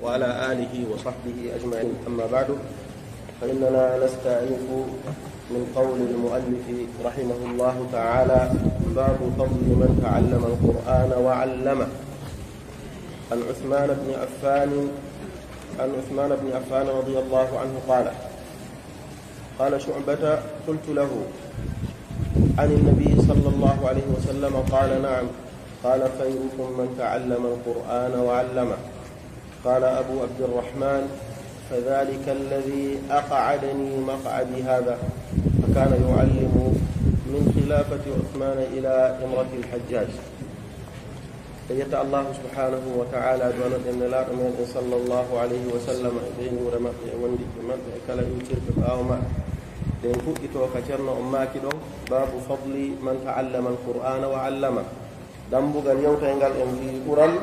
وعلى آله وصحبه أجمعين. أما بعد، فإننا نستأنف من قول المؤلف رحمه الله تعالى: باب فضل من تعلم القرآن وعلمه. عن عثمان بن عفان رضي الله عنه قال شعبة: قلت له: عن النبي صلى الله عليه وسلم؟ قال: نعم. قال: خيركم من تعلم القرآن وعلمه. قال أبو عبد الرحمن: فذلك الذي أقعدني مقعدي هذا. فكان يعلم من خلافة عثمان إلى إمرة الحجاج. فيتأ الله سبحانه وتعالى دونة إن لا أمين صلى الله عليه وسلم بين ورمى وندي من كلا يوتير بقاوما den fuɗɗito ka ceerno on maaki ɗon babu fadli man ta'allama alqur'ana wa 'allama. dambugal yewtaygal en wi ɓural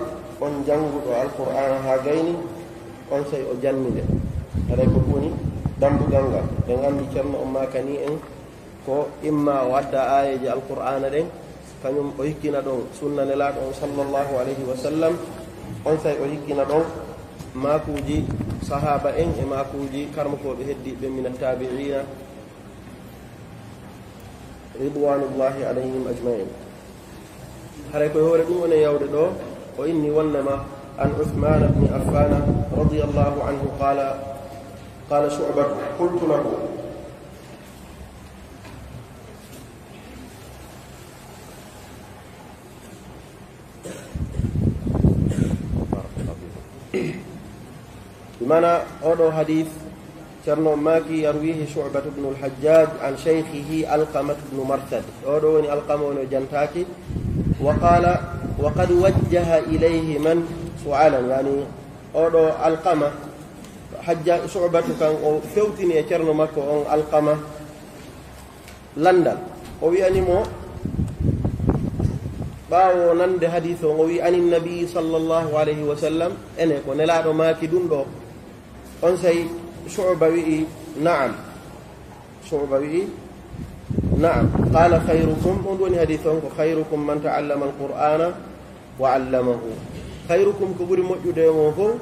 on janguɗo alqur'ana ha gayni on sey o jannide haɗay ko woni dambugal ngal. ɓe gandi ceerno on makani en ko imma o adda ayeji alqur'ana ɗen, kañum o hikkina ɗon sunna nelaɗo on sallllahu alayhi wa sallam, on sey o hikkina ɗon makuji sahaba en e makuji karmakoɓe heddiɓe min attabi'ina ridwanullahi alayhim ajmain. haray koye hoore ɗum woni yawde ɗo o inni wonnama an uthman bni affana radiyallahu anhu qala shu'batu: qultu lahu bimana oɗo hadith ceerno maaki yarwihi Shu'batu bnu al-Hajjaj an shaykhihi Alqamatu bnu Marsad. oɗo woni Alqama woni o jantaki. wa qad wajjaha ilayhi man su'alan, yani oɗo Alqama Shu'batu kan o fewtini e ceerno makko on Alqama landal. o wi'animo ɓaawo nande hadith o wi anin nabi sallllahu alayhi wa sallam, ene ko nelaɗo maaki ɗum ɗo. on say Shu'ba wi'i na'am. Qala khayrukum, on woni hadith on ko khayrukum man ta'allama alqur'ana wa 'allamahu. khayrukum ko ɓuri moƴƴude mo fof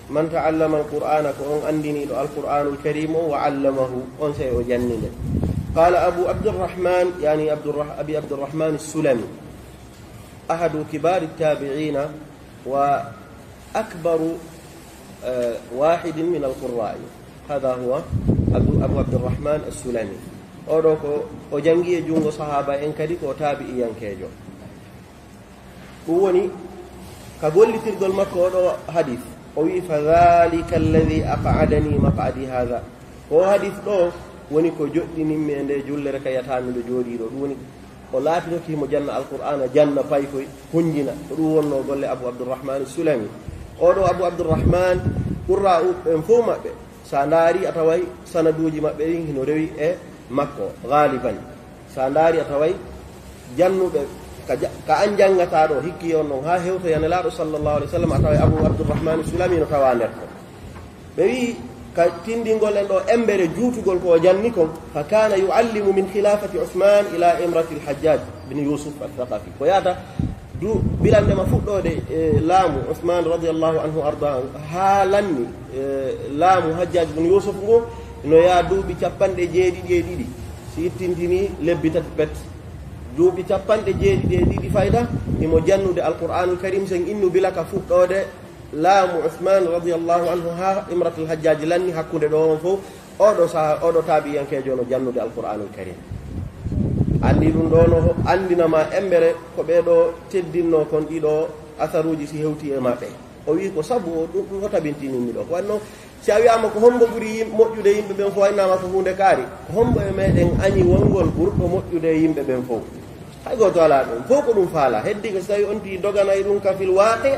man ta'allama alqur'ana, ko on andiniɗo alqur'anul karim o, wa 'allamahu, on sey o janninde. qala abu abdurrahman, yani abi abdurrahman as-sulami, ahadu kibari at-tabi'ina wa akbaru واحد من القراء. هذا هو أبو عبد الرحمن السلمي. oɗo ko o jangi e jungo sahaba en kadi ko tabi'iyankejo. ɗum woni ka gollitirgol makko oɗo hadith o wi: fadhalika alladhi aq'adani maq'adi hadha. o hadith ɗo woni ko joɗɗinimmi e nde jullere ka yatami nde jooɗiɗo. ɗum woni o laatinokimo janna alqur'ana janna pay koye hunjina. ko ɗum wonno golle Abu Abdurrahman as-Sulami. oɗo Abu Abdurrahman qurra ɓen fof maɓɓe sa ndaari a taway sanaduji maɓɓe ɗin hino rewi e makko galiban. sa ndaari a taway jannuɓe ka an jangata ɗo hikki on noon ha hewtoyane laaɗo sallllahu alih w sallam, a taway Abu Abdurrahman Sulami no tawa nder to. ɓe wi ka tindingol en ɗo embere juutugol ko o janni kon: fa kana yuallimu min khilafati Uthman ila imrati al-Hajjaj bin Yusuf al-Thaqafi. ko yaata du bilandema fuɗɗode laamu Uthman radiyallahu anhu arda ha lanni laamu Hajjaj bin Yusuf ngo no yaa duuɓi 70 si ittintini lebbi tati pet. duuɓi 70 fayda imo jannude alqur'anul karim sen innu bilaka fuɗɗode laamu Uthman radiyallahu anhu ha imratul Hajjaj lanni hakkunde ɗo on fof oɗo taabiyankejo no jannude alqur'anul karim. andi ɗum ɗo no andinama embere ko ɓeɗo teddinno kon ɗiɗo atharuji si hewti e maɓɓe. o wi ko sabu o ɗum o tabintinimi ɗo. ko wanno si a wiyama ko hombo ɓuuri moƴƴude yimɓe ɓen fof wannama ko hunde kaari, ko hombo e meɗen añi wongol ɓurɗo moƴƴude yimɓe ɓen fof. hay goto ala ɗum fof ko ɗum faala. heddi ko so tawi on ti doganayi ɗum ka fil waaqe,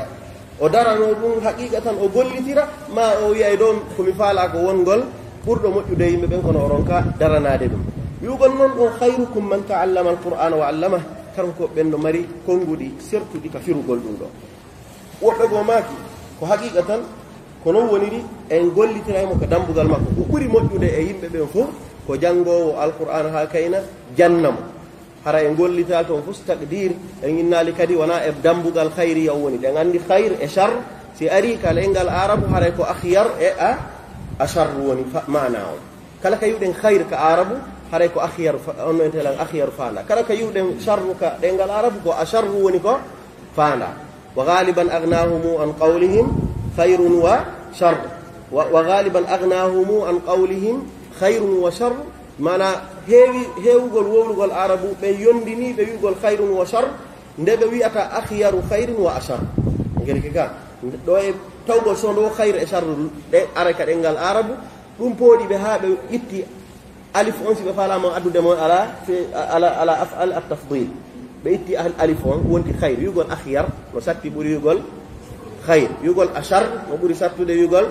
o darano ɗum haqiqa tan o gollitira, ma o wiyay ɗo komi faala ko wongol ɓurɗo moƴƴude yimɓe ɓen kono o ronka daranade ɗum. wiugol noon ɗon khayrukum man ta'allama alqur'ana wa 'allamah, kanko ɓenɗo mari konngudi sertuɗi ka firugol ɗum ɗo. woɓɓe goo maaki ko haqiqa tan ko non woniri en gollitiraymo ko dambugal makko. ko ɓuri moƴƴude e yimɓe ɓen fof ko janngowo alqur'ana ha kayna jannamo. hara en gollita toon fof taqdir en innali kadi wona e dambugal khayri yaw woni. ɗen anndi khayr e char si ari kala engal arabu haray ko akhyar e ashar woni maana o kala ka yuden khair ka arabu haray ko akhyar on entelan akhyar fanda kala ka yuden sharru ka engal arabu ko ashar woni ko fanda wa ghaliban aghnahum an qawlihim khairun wa shar wa ghaliban aghnahum an qawlihim khairun wa shar mana heewugol wowlugol arabu ɓe yondini ɓe wi'ugol khairun wa shar nde ɓe wi'ata akhyaru khairin wa ashar ngel ka ɗo e tawgol so ndo khayr e sharru ɗe ara ka ɗengal arabu ɗum pooɗi ɓe haa ɓe itti alif on si ɓe falama addude mo ala afal at tafdil ɓe itti alif on wonti khayr wi'ugol akhyar no satti ɓuri wi'ugol khayr wi'ugol ashar no ɓuri sattude wi'ugol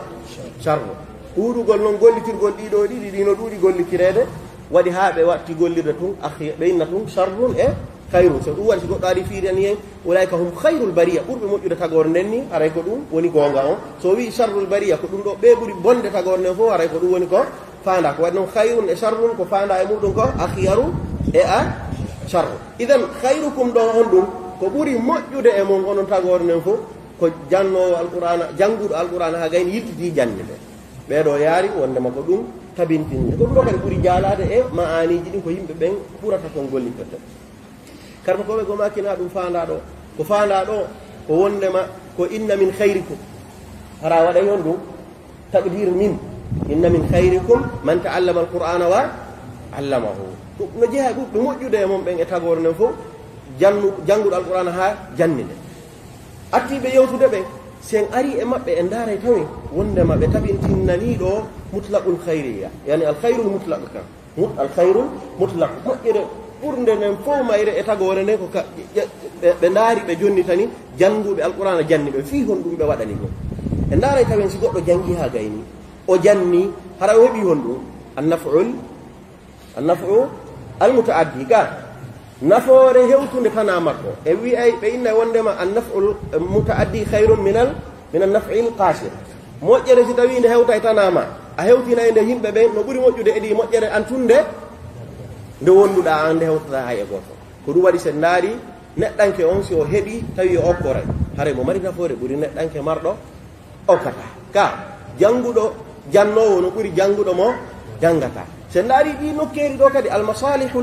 sharru ɗuɗugol noon gollitirgol ɗiɗo ɗiɗi ɗino ɗuuɗi gollitirede waɗi haa ɓe watti gollirde tun ɓe inna tun sharrun e khayrun so ɗum waɗi si goɗɗo ari fiirani hen ulayka hum khayrul bariya ɓurɓe moƴƴude tagore nden ni aray ko ɗum woni gonga on so wi sharrul bariya ko ɗum ɗo ɓe ɓuri bonde tagore nden fof aray ko ɗum woni ko fanda ko waɗi noon khayrun e sharrun ko fanda e muɗum ko akhyaru e sharru idan khayrukum ɗo on ɗum ko ɓuri moƴƴude e mon onon tagore nden fof ko jannowo alqur'ana jannguɗo alqur'ana ha gayni yittiti jande nde ɓeɗo yaari wondema ko ɗum tabintinde ko ɗum ɗo kadi ɓuri jaalade e ma'aniji ɗin ko yimɓe ɓen ɓurata kon gollirtete karma koɓe go makina ɗum fanda ɗo ko fanda ɗo ko wondema ko inna min khayrikum hara waɗa yon ɗum taqdir min inna min khayrikum man ta'allama alqur'ana wa 'allamahu no jeeha ɓurɓe moƴƴude e mon ɓen e tagore nden fof jannguɗo alqur'ana ha jannide attiɓe yewtude ɓe sen ari e maɓɓe e ndaaray tawi wondema ɓe tabintinnani ɗo mutlaqul khayriya yani alkhayrul mutlaq kan alkhayrul mutlaq moƴƴere ɓurde nden fof mayre e tagore nden ko ɓe ndaari ɓe jonnitani jannguɓe alqur'ana janni ɓe fii hon ɗum ɓe waɗani ɗum e ndaaray tawen si goɗɗo jangi ha gayni o janni hara o heɓi hon ɗum annafu almutaaddi ka nafoore hewtude tana makko e wi'ay ɓe inna wondema annaf'ul mutaaddi khayrun min annaf'il qasir moƴƴere si tawi nde hewta e tanama a hewtina e nde yimɓe ɓen no ɓuri moƴƴude eɗi moƴƴere an tunde nde wonduɗa an nde hewtata hay e goto ko ɗum waɗi sen ndaari neɗɗanke on si o heɓi tawi o okkore haray mo mari nafoore ɓuri neɗɗanke marɗo okkata ka jannguɗo jannowo no ɓuri jannguɗo mo jangata sen ndaari ɗi nokkeeri ɗo kadi almasalihu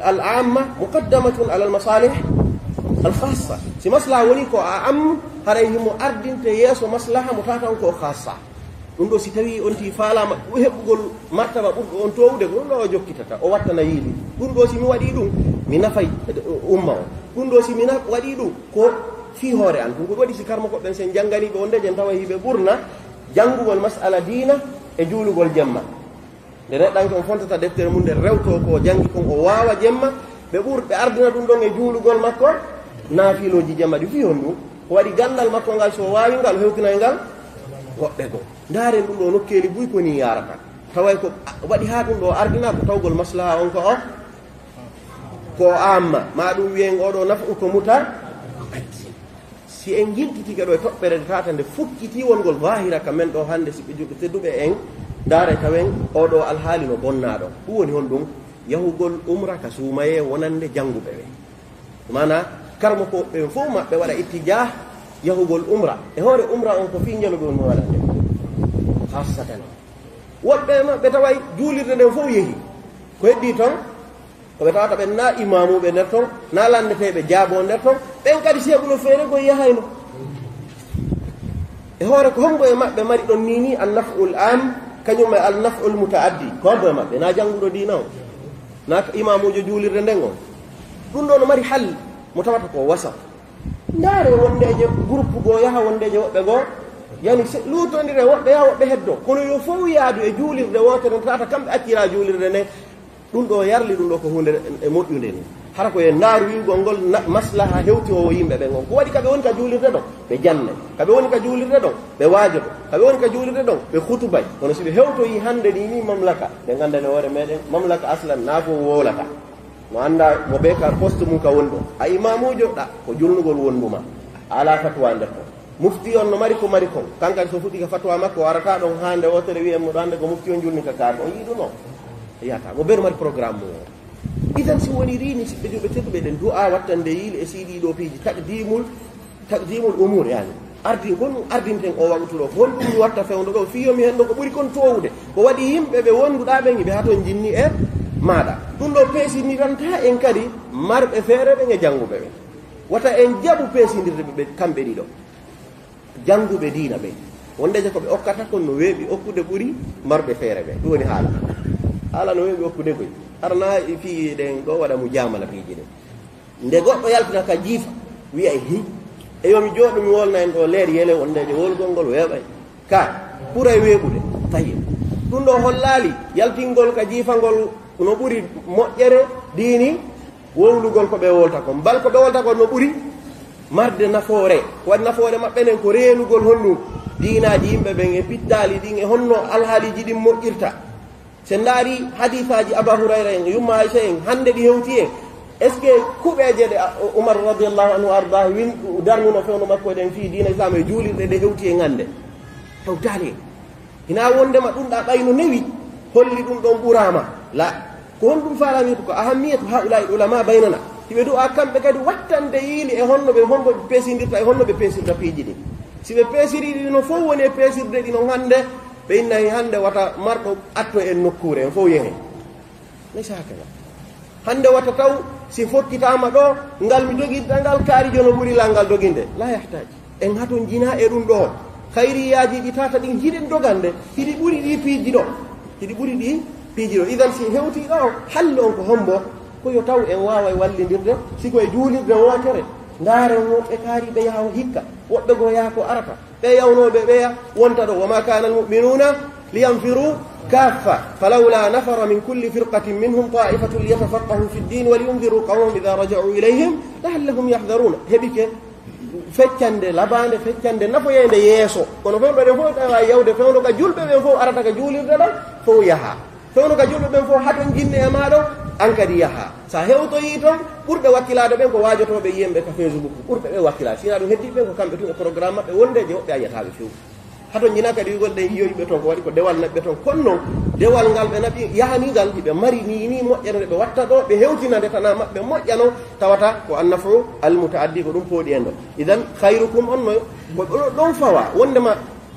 al amma muqaddamatun ala almasalih al khassa si maslaha woni ko a am haray himo ardinte yeeso maslaha mo tatan ko khassa ɗum ɗo si tawi on ti faalama heɓugol martaba ɓurɗo on towde ko ɗum ɗo o jokkitata o wattana yiiɗi ɗum ɗo si mi waɗi ɗum mi nafay umma o ɗum ɗo si mi waɗi ɗum ko fii hoore an ɗum ko waɗi si karma koɓɓen sen jannganiɓe on ndejen tawa hiɓe ɓurna janngugol masala diina e juulugol jemma nde neɗɗanke on fontata deftere mum nde rewto ko jangi kon o waawa jemma ɓe ɓe ardina ɗum ɗon e juulugol makko naafiloji jemma ɗi fii hon ɗum ko waɗi gandal makko ngal so waawi ngal hewtinay ngal goɗɗe goo ndaaren ɗum ɗo nokkeeli buy koni yarata taway ko waɗi haa ɗum ɗo ardina ko tawgol maslaha on ko amma ma ɗum wiyen oɗo nafu ko muta si en giltitike ɗo e toɓɓere tata nde fukkiti wongol wahira ka men ɗo hannde si ɓe juɓe tedduɓe en ndaare tawen oɗo alhaali no bonnaɗo ɗum woni hon ɗum yahugol umra ka suumaye wonande jannguɓe ɓe mana karmo ko ɓe fof maɓɓe waɗa ittijah yahugol umra e hoore umra on ko fii jaluɓe on no waɗande hassatan woɓɓe maɓɓe taway juulirde nden fof yehi ko heddi toon koɓe tawata ɓen na imamuɓe nder toon na landeteɓe jaabo nder toon ɓen kadi seeɓuno feere koye yahayno e hoore ko hombo e maɓɓe mari ɗon nini annaf'ul am kañum e alnaf'ul mutaaddi ko hombo e maɓɓe na jannguɗo diina o na imamujo juulirde nden on ɗum ɗo no mari hal mo tawata ko wasa ndaare wondeje groupe goo yaha wondeje woɓɓe goo yani luutondire woɓɓe yaha woɓɓe heddo kono yo fof yaadu e juulirde wotere tata kamɓe accira juulirde nde ɗum ɗo yarli ɗum ɗo ko hunde e moƴƴude ni hara koye ndaaru wiigol ngol maslaha hewti o yimɓe ɓen on ko waɗi kaɓe woni ka juulirde ɗon ɓe janne kaɓe woni ka juulirde ɗon ɓe waajoto kaɓe woni ka juulirde ɗon ɓe hutubay kono si ɓe hewtoyi hannde ni ni mamlaka ɓe ngandane hoore meɗen mamlaka aslan naa fo woolata mo annda mo ɓe ka poste mum ka woni ɗo a imamujo ɗa ko julnugol wonduma ala fatwa nder ton mufti on no mari ko mari kon kankadi so fuɗɗi ka fatwa makko warata ɗon hande wotere wiyen mo ɗo hande ko mufti on julni ka kaarɗo on yiiɗuno yiyata mo ɓeero mari programme mum o idan si woni rini siɓɓe juɓe tedduɓe ɗen du'a wattande yiili e siiɗi ɗo piiji taqdimul umur yani ardin kon ardinten o waqtuɗo hon ɗum watta fewndo ɗo fiyomi hen ɗo ko ɓuri kon towude ko waɗi yimɓe ɓe wonduɗa ɓen ɓe haton jinni e maɗa ɗum ɗo peesiniranta en kadi marɓe feere ɓen e jannguɓe ɓen wata en jaɓu peesidirde ɓe kamɓe ɗiɗo jannguɓe diina ɓe wondeje ko ɓe okkata kon no weeɓi okkude ɓuri marɓe feere ɓe ɗum woni haala no weeɓi okkude koy arana fi ɗen ɗo waɗa mo jamala piiji ɗen nde goɗɗo yaltina ka jiifa wiya hi e yomi jooɗo mi wolna en ɗo leer yele wondeje wolgol ngol weeɓay ka ɓuray weeɓude tayi ɗum ɗo hollaali yaltingol ka jiifangol no ɓuri moƴƴere diini wowlugol ko ɓe wolta kon bal ko ɓe wolta kon no ɓuri marde nafoore ko waɗi nafoore maɓɓe nen ko reenugol honnu diinaaji yimɓe ɓen e pittaali ɗin e honno alhaaliji ɗin moƴƴirta se ndaari hadisaji aba hurayra en yumma aysa en hannde ɗi hewti en est ce que kuɓeje ɗe oumar radiallahu anhu ardah win darnuno fewno makko ɗen fii diina islam e juulirɗe ɗe hewti e ngannde hewtaali en hina wondema ɗum ɗa ɓayno newi holli ɗum ɗon ɓurama la ko hon ɗum faalamiɗo ko ahammiyatu haulai ulama baynana hiɓe du'a kamɓe kadi wattande yiili e honno ɓe honno ɓe peesidirta e honno ɓe peesirta piiji ɗi si ɓe peesiriɗi no fof woni e peesirde ɗi no hannde ɓe innayi hannde wata marɗo atto en nokkure en fof yehen laysa hakada hannde wata taw si fokkitama ɗo ngal mi doguidɗa ngal kaarijo no ɓuri lal ngal doginde la yahtaji en haton jina e ɗum ɗo hayriyaji ɗi tata ɗin hiɗen dogande hiɗi ɓuri ɗi piiji ɗo hiɗi ɓuri ɗi piiji ɗo idan si hewti ɗo halle on ko hombo koyo taw en wawa wallidirde siko e juulirde wotere ndaaren woɓɓe kaariɓe yaha hikka woɓɓe goo yaha ko arata ɓe yawnoɓe ɓeya wonta ɗo wama kana almuminuna liyanfiru kaffa falawla nafara min kulli firqatin minhum ta'ifatun liyatafaqahu fi ddin waliyundiru qawmahum ida raja'u ilayhim lahallahum yahdharuna heɓike feccande labande feccande nafoyende yeeso kono fewɓe ɗen fof tawa yawde fewno ka julɓe ɓen fof arata ka juulirde ɗon fof yaha fewno ka julɓe ɓen fof haton jinne e maɗo an kadi yaha sa hewtoyi toon ɓurɓe wakkilade ɓen ko wajotoɓe yiyemɓe ka facebook ɓurɓe ɓe wakkilade sina ɗum heddi ɓen ko kamɓe tun e programme maɓɓe wondeje woɓɓe a yiyataɓe few haton jina kadi wigol ɗe yiyoyiɓe toon ko waɗi ko dewal naɓɓe toon kono noon dewal ngal ɓe naɓi yahanigal hiɓe mari ni moƴƴere nde ɓe watta ɗo ɓe hewtinade tana maɓɓe moƴƴa noon tawata ko annafu almutaaddi ko ɗum pooɗi en ɗo idan hayrukum on no ko ɗon fawa wondema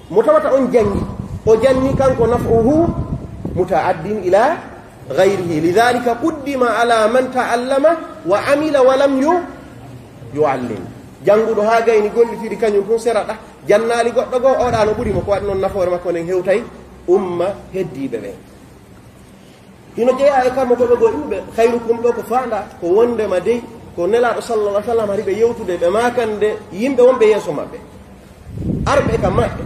mo tawata on jangi o janni kanko nafuhu mutaaddin ila gayrihi lidalika quddima ala man taallama wa amila wa lam yuallim jannguɗo ha gayni gollitiɗi kañum tun seraɗa jannaali goɗɗo goo oɗa no ɓurimo ko waɗi noon nafoore makko nden hewtay umma heddiɓe ɓen hino jeeya e kammo koɓe goo yimɓe hayrukum ɗo ko faanda ko wondema dey ko nelaɗo sallallah ah sallam hari ɓe yewtude ɓe makande yimɓe wonɓe yeeso maɓɓe arɓe ka maɓɓe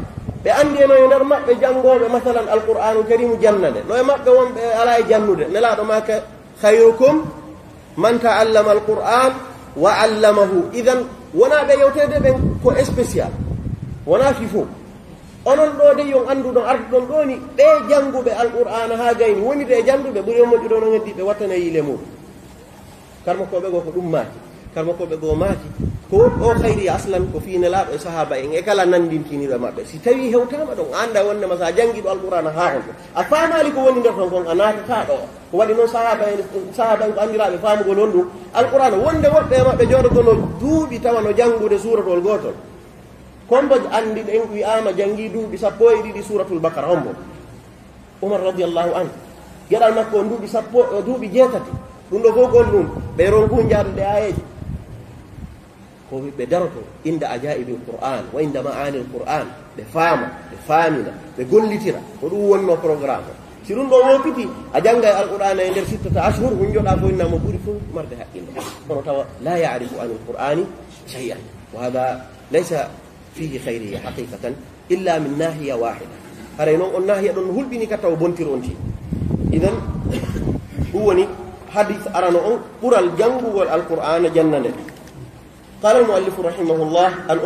ɓe andi eno e nder maɓɓe janngoɓe masalan alqur'anu karimu jannade no e maɓɓe wonɓe ala e jannude nelaɗo maka hayrukum man taallama alqur'an wa allamahu idan wona ɓe yewtede ɓen ko spécial wona fi fof onon ɗo de yon annduɗon arduɗon ɗo ni ɓe jannguɓe alqur'ana ha gayni wonide e jannduɓe ɓuri on moƴƴuɗo no heddi ɓe wattane yiile muɗum karmakoɓe goo ko ɗum maati karmakoɓe goo maati ko o hayri aslan ko fi nelaɗo e sahaba en e kala nandintiniɓe maɓɓe si tawi hewtama ɗon anda wondema sa jangguiɗo alqur'ana ha on a famali ko woni nder ton kon a natata ɗo ko waɗi noon sahaba en ko andiraɓe famugol on ɗum alqur'ana wonde woɓɓe e maɓɓe joɗogono duuɓi tawa no janngude suratol gotol kombo andi ɗen wiyama jangi duuɓi 12 suratul bakara hombo oumar radiallahu anhu gueɗal makko duuɓi 6 ɗum ɗo fof gon ɗum ɓe ronku jaaduɗe ayeji ko ɓe daroto inda ajaibil qur'an wa inda ma'ani l qur'an ɓe faama ɓe faamina ɓe gollitira ko ɗum wonno programme si ɗum ɗo wopiti a jangga e alqur'ana e nder 6 ashhur hunjoɗa fo innamo ɓuuri fof marde haqqille kono tawa la yarifu an l qur'ani shay'an wa hada laysa fihi hayriya haqiqatan illa min nahiya wahida haray noon on nahiya ɗon hulɓini ka taw bontir on ti idan ɗum woni hadith arano on ɓural janngugol alqur'ana jannande قال المؤلف رحمه الله عن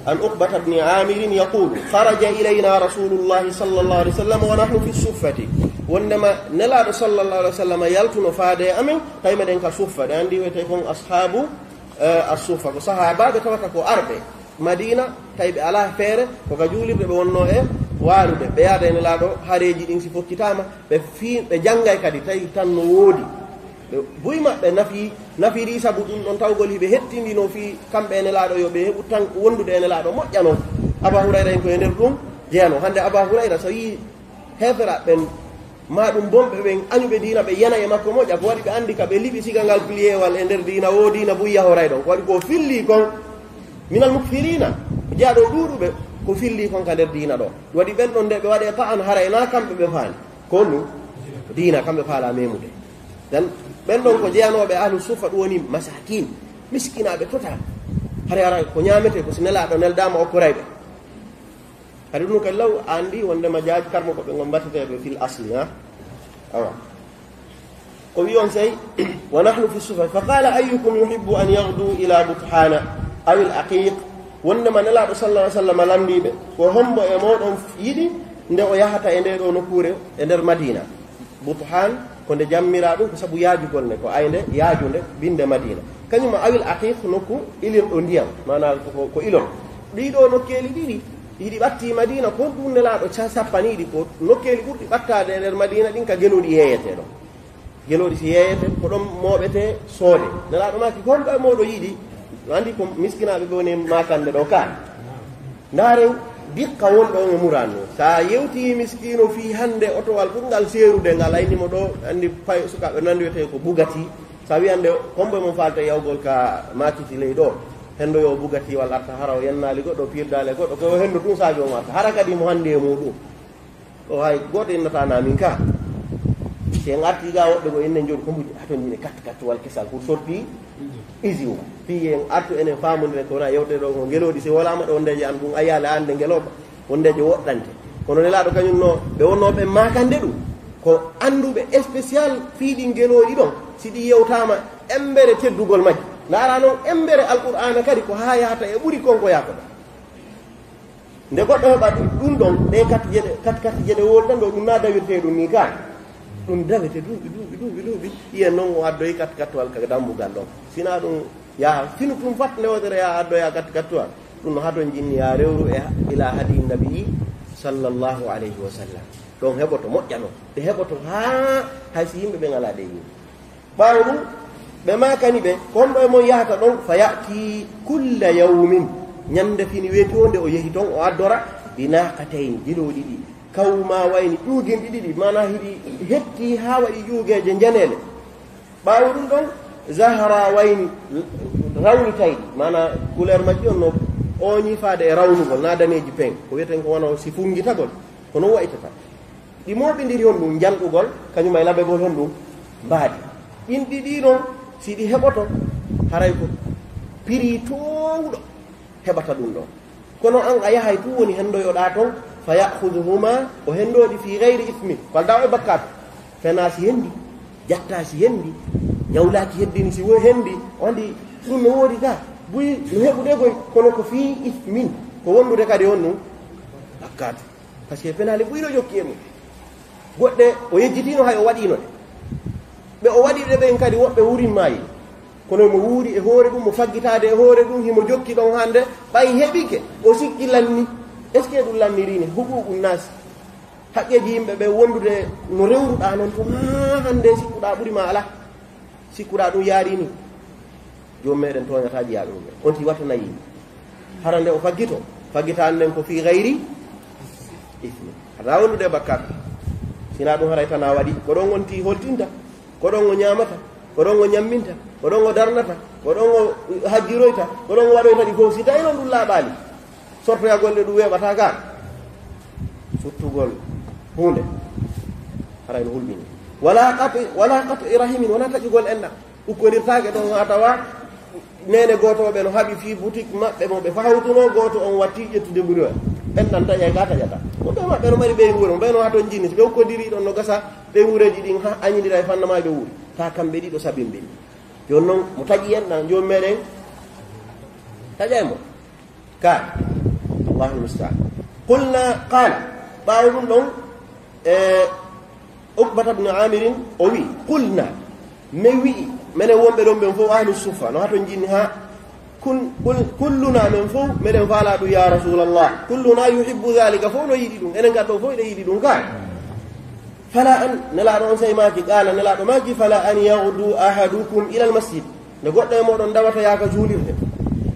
عقبة بن عامر يقول خرج إلينا رسول الله صلى الله عليه وسلم ونحن في الصفة وإنما نلا صلى الله عليه وسلم يلتن فادي أمن قيمة دنك صفة عندي ويتكون أصحاب الصفة وصحابة بتوككوا أربع مدينة تيب على فير وكجولي بونو waarude ɓe yaada ene laaɗo hareji ɗin si fokkitama ɓe jangay kadi tawi tan no woodi ɓe buy maɓɓe nafiri sabu ɗum ɗon tawgol hiɓe hettindino fi kamɓe ene laaɗo yo ɓe heɓu tan wondude ene laaɗo moƴƴa noon Aba Hurayra en koye nder ɗum jeeyano hannde Aba Hurayra so yii hefera ɓen ma ɗum bomɓe ɓen añuɓe diina ɓe yana e makko moƴƴa ko waɗi ɓe anndi ka ɓe liɓi siga ngal piliyewal e nder diina o diina buy yahoray ɗon ko waɗi ko filli kon minal mukfirina jeeyaɗo ɗuuɗuɓe ko filli kon ka nder diina ɗo waɗi ɓen ɗon nde ɓe waɗe ta'an haray na kamɓe ɓe faani ko ɗum diina kamɓe faala memude dan ɓen ɗon ko jeyanoɓe ahlu sufa ɗum woni masakin miskinaɓe total hara ara ko ñamete ko so nelaɗo neldama okkorayɓe hade ɗum kadi law andi wondema jaaji karmo ko ɓe gon mbatteteɓe fil asli ha awa ko wi on sey wa nahnu fi sufa fa qala ayyukum yuhibbu an yaghdu ila buthana aw al aqiq wondema nelaɗo sallallahu alaihi wasallam lamdiɓe ko hombo e moɗon yiɗi nde o yahata e nde ɗo nokkure e nder Madina Buthan ko nde jammira ɗum ko sabu yaajugol nde ko aynde yaajunde binde Madina kañuma awil aqiq nokku ilirɗo ndiyam mana ko ilon ɗiɗo nokkeli ɗiɗi yiɗi ɓatti Madina ko ɗum nelaɗo sappaniɗi ko nokkeli ɓurɗi ɓattade e nder Madina ɗin ka geloɗi yeeyete ɗon geloɗi si yeeyete ko ɗon moɓete soode nelaɗo maki homɓe moɗo yiɗi andi ko miskinaɓe ɓe woni makande ɗo ka ndaare dikka wonɗo e murano sa yewti miskino fi hande otowal ɓurgal seerude ngal aynimo ɗo andi pay sukaɓe nandi wiyete ko bugati sa wiyande homɓe mo falta yawgol ka makiti ley ɗo hendo yo bugati walla arta hara o yennali goɗɗo pirdale goɗɗo ko hendo ɗum saji o marta hara kadi mo hande e muɗum o hay goto innata namin ka si en arti ga woɓɓe ko innen joni kombuji hatondine katwal kesal pour sorti isi o fi en artu enen famodire ko wona yewte ɗo ko ngeloɗi si wolama ɗo wondeje an ɗum ayale ande ngeloɓa wondeje woɗɗante kono nelaɗo kañum no ɓe wonnoɓe makande ɗum ko anduɓe spécial fiiɗi ngeloɗi ɗon si ɗi yewtama embere teddugol majji ndaara noon embere alqur'ana kadi ko ha yahata e ɓuuri konko yakoɗa nde goɗɗo heɓa ɗum ɗon ɗe kati jeɗe wolɗan ɗo ɗum na dawirte ɗum ni ka ɗum dawete duuɓi iyen noon o addoyi kattuwal ka dambugal ɗon sina ɗum ya finu tum fat newtere ya addoya kattuwal ɗum no haton jinni ya rewru e ila hadi nabii sallllahu alayhi wa sallam ɗon heɓoto moƴƴano ɓe heɓoto ha haysi yimɓe ɓe ngala ɗe yimɓe ɓaawo ɗum ɓe makani ɓe konɗo e mon yahata ɗon fa yati kulla yawmin ñande fini weeti o nde o yehi toon o addora binaqatayn jiloɗi ɗi kawma wayni ƴuuguinɗi ɗiɗi mana hiɗi hetti ha waɗi ƴuugueje janele ɓaawo ɗum ɗon zahra wayni rawnitayɗi mana couleur majji on no o ñifade e rawnugol na daneji pen ko wiyeten ko wona si funguitagol kono waytata ɗi moɓidiri hon ɗum jalɗugol kañum ay labegol hon ɗum mbaadi ɗin ɗiɗi noon si ɗi heɓoto haray ko piri towɗo heɓata ɗum ɗon kono an a yahay tu woni hendoyoɗa toon fa yahuduhuma o hendoɗi fi gayri ismin kolda o e bakkato fena si hendi jatta si hendi ñawlaki heddini si hendi andi ɗum no woodi ka buyi no heɓude koy kono ko fi ismin ko wondude kadi on ɗum bakkato par ce que fenale ɓuyɗo jokki e mum goɗɗe o yejjitino hay o waɗino ɗe ɓe o waɗiɗe ɓen kadi woɓɓe wurinmayi kono mo wuuri e hoore ɗum mo faggitade e hoore ɗum himo jokki ɗon hande ɓay heɓike o sikki lanni est ce que ɗum lannirini huququm nasi haqqeji yimɓe ɓe wondude no rewruɗa noon to ha hande sikkuɗa ɓuurima ala sikkuɗa ɗum yaarini jom meɗen toñata jiyaɓe ɗum on ti wattana yimɓe hara nde o faggito faggitani nden ko fi gayri ismi hata wondude bakkat sina ɗum haray tan a waɗi ko ɗon wonti holtinta ko ɗon o ñamata ko ɗon o ñamminta ko ɗon o darnata ko ɗon o hajjiroyta ko ɗon o waɗoyta ɗi fof si tawi noon ɗum laaɓali sortoyagol ɗe ɗum weɓata ga suttugol hunde haray no hulɓini wala qat'i rahimin wona taƴugol enɗam ukkodirtake ɗon ha tawa nene gotoɓe no haaɓi fi boutique maɓɓe mo ɓe fawtuno goto on watti ƴettude ɓuuri o enɗam taƴa ga taƴata ɓe maɓɓe no mari ɓey wuuro ɓe no ha toon jinni so ɓe ukkodiri ɗon no gasa ɓe wuureji ɗin ha añidira e fannamaɓe wuuri ta kamɓe ɗiɗo sabimɓini joni noon mo taƴi enɗam joni meɗen taƴa e mo ka allahu mustaan qulna qala ɓaawo ɗum ɗon e ukbata bne amirin o wi qulna mi wi'i minen wonɓe ɗon ɓen fof ahlu suffa no haton jinni ha kulluna men fof meɗen faala ɗum ya rasulallah kulluna yuhibbu dhalika fof no yiɗi ɗum enen gat ɗo fof eɗen yiɗi ɗum ka fala an nelaɗo on saymaki qala nelaɗo maki fala an yahdu ahadukum ila almasjid nde goɗɗo e moɗon dawata yaaka juulirde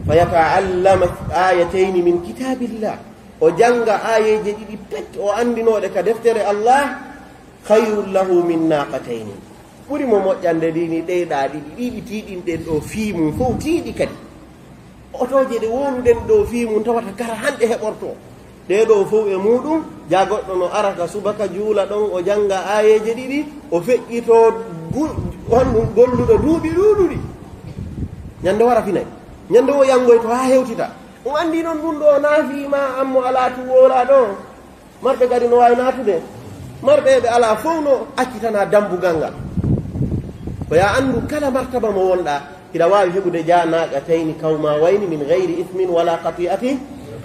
fa yataallama ayatayni min kitabillah o janga ayeje ɗiɗi pet o andinoɗe ka deftere Allah khayrun lahu min naqatayni ɓuri mo moƴƴande ɗini ɗeyɗa ɗiɗi ɗiɗi tiiɗinɗen ɗo fiimum fof tiiɗi kadi otoje ɗe woluɗen ɗo fiimum tawata kara hanɗe heɓorto ɗeɗo fof e muɗum ja goɗɗo no arata subaka juula ɗon o janga ayeje ɗiɗi o feƴƴito honɗum golluɗo duuɓi ɗuɗuɗi ñande wara finay ñande o yangoy to ha hewtita on andi noon ɗum ɗo naafima ammo ala tuwola ɗo marɓe kadi no wawi natude marɓe ɓe ala fof no accitana dambugal ngal ko ya andu kala martaba mo wonɗa hiɗa wawi heɓude janaqatayni kawma wayni min gayri ithmin wala qati'ati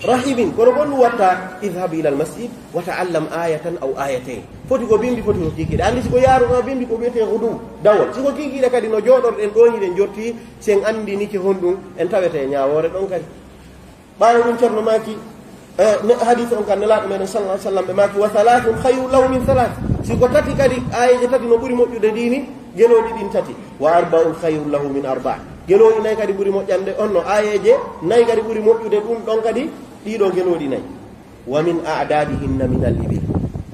rahimin kono gonɗum watta idhab ila almasjid wa ta'allam ayatan aw ayatayn foti ko bimbi foti ko kikiɗe andi siko yaruɗo bimbi ko wiyete hudu dawol siko kikiɗe kadi no joɗorɗen ɗoñiɗen jotti sen andi niki honɗum en tawete e ñawore ɗon kadi ɓawo ɗum ceerno maki hadith on kan nelaɗo meɗen sallah sallam ɓe maki wa thalathun khayru lahu min thalath siko tati kadi ayeje tati no ɓuuri moƴƴude dini geloɗi ɗin tati wa arba'un khayru lahu min arba' geloɗi nayi kadi ɓuuri moƴƴande on no ayeje nayi kadi ɓuuri moƴƴude ɗum ɗon kadi ɗiɗo geloɗi nayi wa min a'dadihinna min al-ibil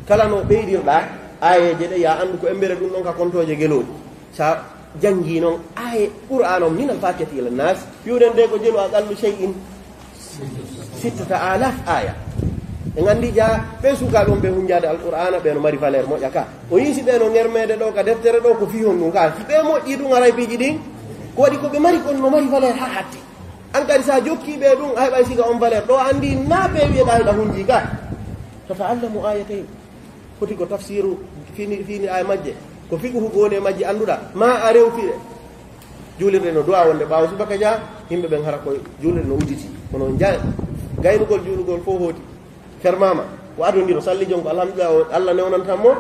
kala no ɓeydirɗa ayeje ɗe ya andu ko embere ɗum ɗon ka kontoje geloɗi sa jangi noon aye qur'an on min al-fatihati ila nas fiwden de ko jelo aqallu shay'in 6000 aya en andi ja ɓe suka ɗon ɓe hunjade alqur'ana ɓe no mari valeur moƴƴa ka o yiisi ɓe no ngermede ɗo ka deftere ɗo ko fihon ɗum ka ɓe moƴƴi ɗum aray biji ɗin ko waɗi koɓe mari kon no mari valeur ha hatti an kadi sa jokkiɓe ɗum a heɓay siga on valeur ɗo andi na ɓe wiyeɗa heɗa hunji ka tata'allamu ayatayn foti ko tafsiru fini aya majje ko fiqhu ko woni e majje annduɗa ma a rewtiɗe juulirde no duwa wonde ɓawo subaka dia yimɓe ɓen hara koye juulirde no uditi kono gaynugol juulugol fof hooti fermama ko adodiro salli jon ko alhamdulillah Allah newnantanmo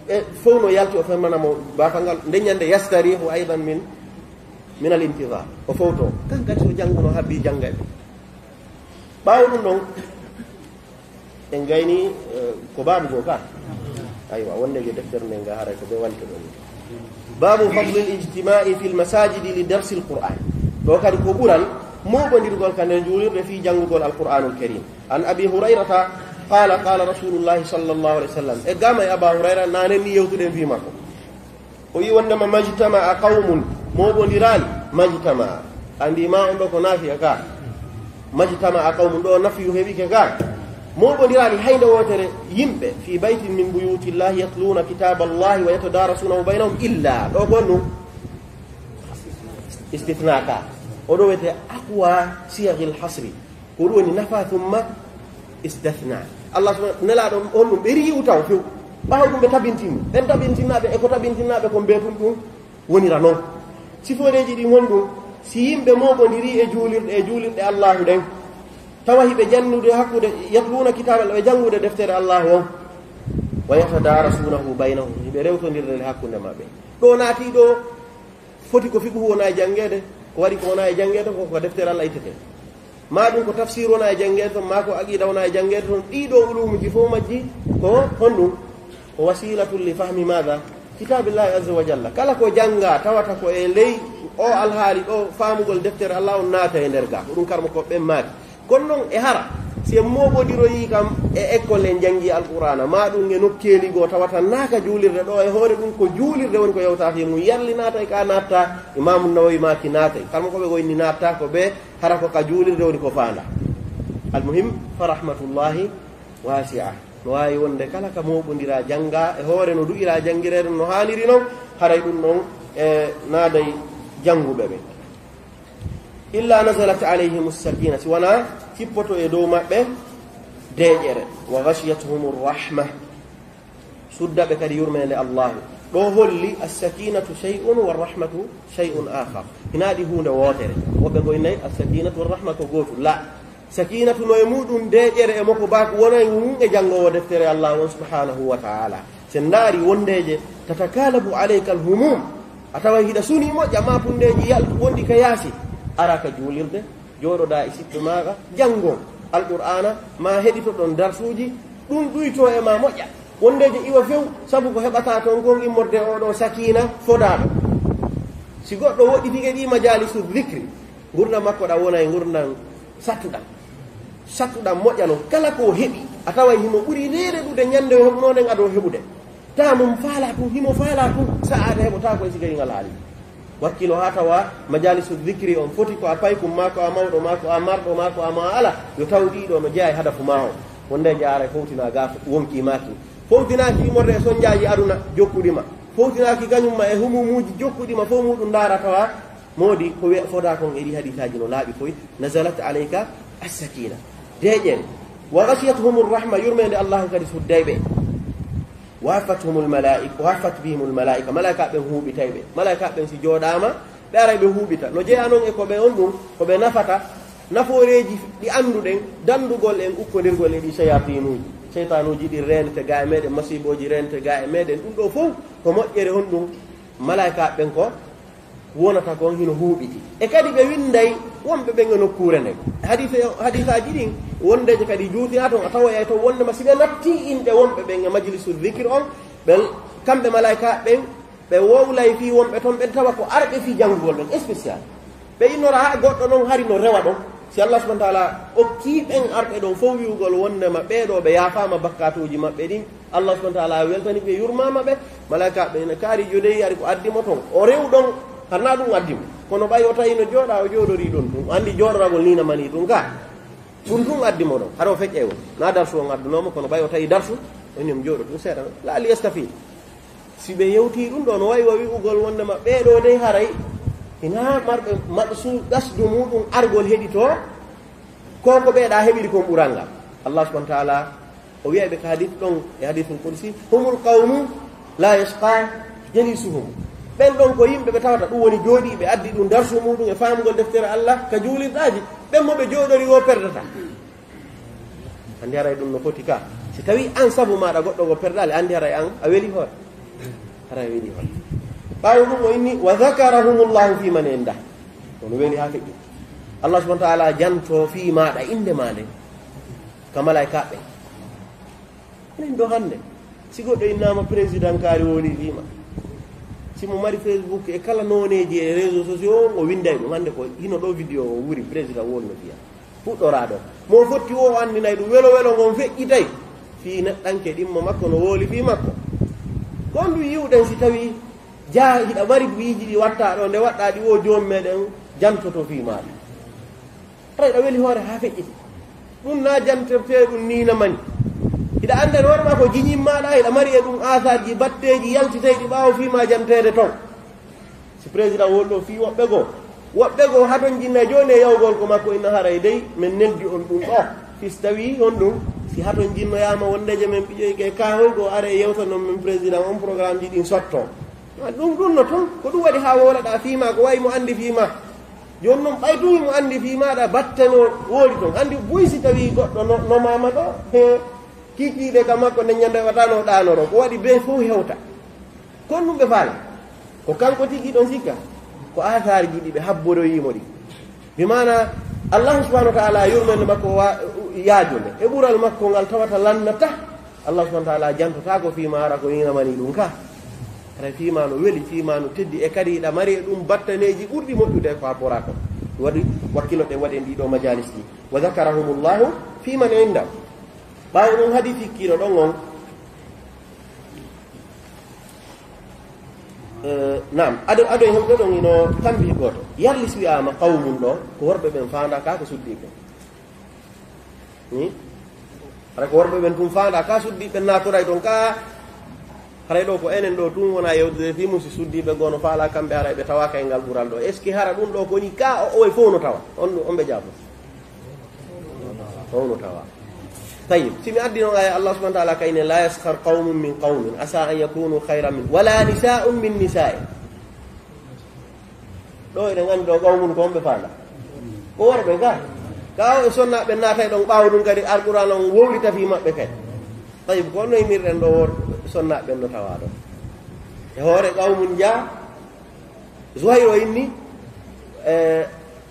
e fof no yalti o fermanamo bafalngal ndeññande yastarihu aydan min al intidar o fowto kan kadi so jannguno habbi janggaɓe ɓawo ɗum ɗon en gayni ko babu go ka aywa wondeje deftere nde nga haray ko ɓe wante ɗon babu fadle l ijtima'i fi l masajidi li darsi l qur'an ɗo kadi ko ɓural moɓodirgol ka nder juulirde fi janngugol alqur'anul karim an abi hurayrata qala qala rasulullahi sallllahu alih w sallam e gama e aba hurayra nanen ni yewtuɗen wima ko o yi wondema majtama'a qawmun moɓodirani majtama'a andi ma on ɗo ko naafiya ka majtama'a qawmun ɗo nafiyu heɓike ka moɓodirani hayde wotere yimɓe fi baytin min buyutillahi yatluna kitaba allahi wa yatadarasunahu baynahum illa ɗo gonɗum istithna ka oɗo wiyete aqwa siyagil hasri ko ɗum woni nafa thumma istithna allah subhanahu nelaɗo on ɗum ɓe riiwu taw few ɓaw ɗum ɓe tabintinni ɓen tabintinnaɓe eko tabintinnaɓe kon mbiyatun ɗum wonira noon siforeji ɗin won ɗum si yimɓe moɓodiri e juulirɗe allahu ɗen tawa hiɓe jannude hakkude yatluna kitaba ɓe janngude deftere allahu on wa yatadarasunahu baynahum hiɓe rewtodirde hakkunde maɓɓe ɗo naati ɗo foti ko fiqhu wona e janngede ko waɗi ko wona e janngede ko deftere Allah ittete ma ɗum ko tafsir wona e janngede toon ma ko aqida wona e janngede toon ɗiɗo ulumuji fof majji ko honɗum ko wasilatun li fahmi mada kitabillahi azza wa jalla kala ko jannga tawata ko e ley o alhaali ɗo faamugol deftere Allah on naata e nder ga ko ɗum karmo ko ɓen maati kono noon e hara si moɓodiroyi kam e école en janngi alqur'ana ma ɗum e nokkeli goo tawata naaka juulirde ɗo e hoore ɗum ko juulirde woni ko yewtata e mum yalli naata e ka natta imamu nawawi maki naata kalmo koɓe goyni natta ko ɓe hara ko ka juulirde woni ko faanda almuhim fa rahmatullahi wasi'a no wawi wonde kala ka moɓodira jangga e hoore no duƴira jangguirede no haaliri noon haray ɗum noon e naaday jannguɓe ɓe illa nazalat alayhim sakina si wona cippoto e dow maɓɓe deeƴere wa ghashiyatuhum rahma suddaɓe kadi yurmede allahu ɗo holli assakinatu shay'un wa rahmatu shay'un akhar hinaɗi hunde wootere woɓɓe goynayi assakinatu wa rahma ko gootu la sakinatu no e muɗum deeƴere e makko bako wonay mum e janngowo deftere allah on subhanahu wa ta'ala sen ndaari wondeje tatakalabu alayka alhumum a tawa hiɗa suni moƴƴa ma pundeji yaltu wondi ka yaasi ara ka juulirde jooɗoɗa e sippe maɗa janngo alqur'ana ma heɗito ɗon darsuji ɗum ɗuyto e ma moƴƴa wondeje iwa few sabu ko heɓata toon gon immorde oɗo sakina fodaɗo si goɗɗo woɗɗitike ɗi majalisu dhicri gurdam makko ɗa wona e gurdam sattuɗam moƴƴano kala ko heɓi a taway himo ɓuuri reere ɗude ñande nonen aɗo heɓude ta mum faala tum himo faala tum sa'ade heɓota koye siga ingal haali wakkilo ha tawa majalisu dhicri on foti ko a paykum ma ko a mawɗo ma ko a marɗo ma ko a ma ala yo taw ɗiɗo no jeeya e hadafu ma o wonde jaara fowtina ga wonki maki fowtinaki imorde e soñdiaji aduna jokkuɗima fowtinaki kañumma e humumuji jokkuɗima fof muɗum daara tawa moodi ko foda kon eɗi haditaji no laaɓi koye nazalat alayka assakina deƴen wa gasiyatuhum rrahma yurmede allahu kadi suddayɓe wafathum lmalaika wafat bihim lmalaika malaika ɓen huuɓitayɓe malaika ɓen si jooɗama ɓe aray ɓe huuɓita no jeeya noon e koɓe on ɗum koɓe nafata nafooreji ɗi annduɗen dandugol en ukkodirgol e ɗi sayatinuji seytanuji ɗi rente ga e meɗen masiboji rente ga e meɗen ɗum ɗo fof ko moƴƴere on ɗum malaika ɓen ko wonata kon hino huuɓiti e kadi ɓe winday wonɓe ɓen e nokkure nden hadisaji ɗin wondeje kadi juutina toon a tawoyay to wondema si ɓe natti inɗe wonɓe ɓen e majlisu dhicre on ɓe kamɓe malaika ɓen ɓe wowlay fi wonɓe toon ɓen tawa ko arɓe fi janngugol ɓen spécial ɓe innora ha goɗɗo noon hari no rewa ɗon si allah subahana taala okki ɓen arɓe ɗon fof wiwgol wondema ɓeɗo ɓe yaafama bakkatuji maɓɓe ɗin allah subahana taala weltani ɓe yurmama ɓe malaika ɓe ne kaari jodeyi ari ko addimo toon o rew ɗon harna ɗum addimo kono ɓay o tawi no jooɗa o jooɗori ɗon ɗum andi jooɗoragol ninamani ɗum ka ɗum tun addimo ɗon haɗa o feƴƴe o na darsu on addunoma kono ɓay o tawi darsu onim jooɗo ɗum seeɗa laali estafi si ɓe yewti ɗum ɗo no wawi wa wi'ugol wondema ɓeɗo dey haray ina marɓe maɗsu gasdu muɗum argol heɗito koko ɓeeɗa heɓiri kon ɓural allah subahana taala o wiyaɓe ko hadith ɗon e hadithul qudsi humul qawmu la yasqa jalisuhum ɓen ɗon ko yimɓe ɓe tawata ɗum woni jooɗiɓe addi ɗum darsu muɗum e famugol deftere allah ka juulirɗaji ɓen mo ɓe jooɗori o perdata andi haray ɗum no foti ka si tawi an sabu maɗa goɗɗo go perdale andi haray an a weeli hoore haray weeli hoore ɓaawo ɗum o inni wa dhakarahumullahu fi man inda ono weeli ha feƴƴi allah subahana taala janto fi maɗa inde ma nden ka malaika ɓe enen ɗo hannde si goɗɗo innama président kaari woni fima simo mari facebook e kala noneji e réseaux sociaux o winday ɗum hannde ko hino ɗo vidéo o wuri président wonno fiya fuɗɗora ɗon mo fotti o andinay ɗum welo welo ngon feƴƴitay fi neɗɗanke ɗimmo makko no wooli fi makko kon ɗum yiwɗen si tawi hiɗa mari biiji ɗi watta ɗo nde waɗɗa ɗi o joom meɗen jantoto fi maɗa tawi ɗa weeli hoore ha feƴƴiti ɗum na jantorte ɗum nina mani hiɗa anda hoore ma ko jiñim maɗa hiɗa mari e ɗum asarji batteji yaltitayɗi ɓaawo fima jantede toon si président wonɗo fi woɓɓe goo haton jinna joni e yawgol ko makko inna haray dey min neldi on ɗum ɗo fis tawi on ɗum si haton jinnoyama wondeje men ɓiƴoyke kahoy go are yewtanon min président on programme ji ɗin sotto ɗum no toon ko ɗum waɗi ha wolaɗa fima ko wayi mo andi fima joni noon ɓaytumi mo andi fimaɗa battano wooli toon andi boy si tawi goɗɗo nomama ɗo he kikiɗe ka makko nde ñande watano ɗanoro ko waɗi be fof hewta kon ɗum ɓe faala ko kanko tigi ɗon sikka ko asarji ɗi ɓe habboroyimo ɗi bi mana allahu subahana wa taala yurmende makko yaajone e ɓural makko ngal tawata lannata allah subahana wa taala jantota ko fima ara ko ninamani ɗum ka ara fima no weeli fima no teddi e kadi hiɗa mari e ɗum battaneji ɓurɗi moƴƴude ko happora kon waɗi wakkilo ɗen waɗen ɗiɗo majalis ɗi wa zakarahumullahu fiman inda ɓaawo ɗum haadi fikkiino ɗon on nam aɗo e hemɗo ɗon ino tambi gooto yarlis wiyama qawmum ɗo ko worɓe ɓen faanda ka ko suddiɓe hara ko worɓe ɓen tum faanda ka suddiɓe natoray toon ka haray ɗo ko enen ɗo tum wona yewdude fimum si suddiɓe goono faala kamɓe haray ɓe tawaka e ngal ɓural ɗo est ce que hara ɗum ɗo koni ka o e fof no tawa on ɓe jaabo fof no tawa طيب سمي أدينا آية الله سبحانه وتعالى كأن لا يسخر قوم من قوم عسى أن يكونوا خيرا من ولا نساء من نساء لو إذا عندنا قوم بفعل كور بكا كاو سنة بناتي دون باو دون كاري القرآن وولي تفيما بكا طيب كونه يمير دون سنة بنو توارو يهور قوم جا زهير إني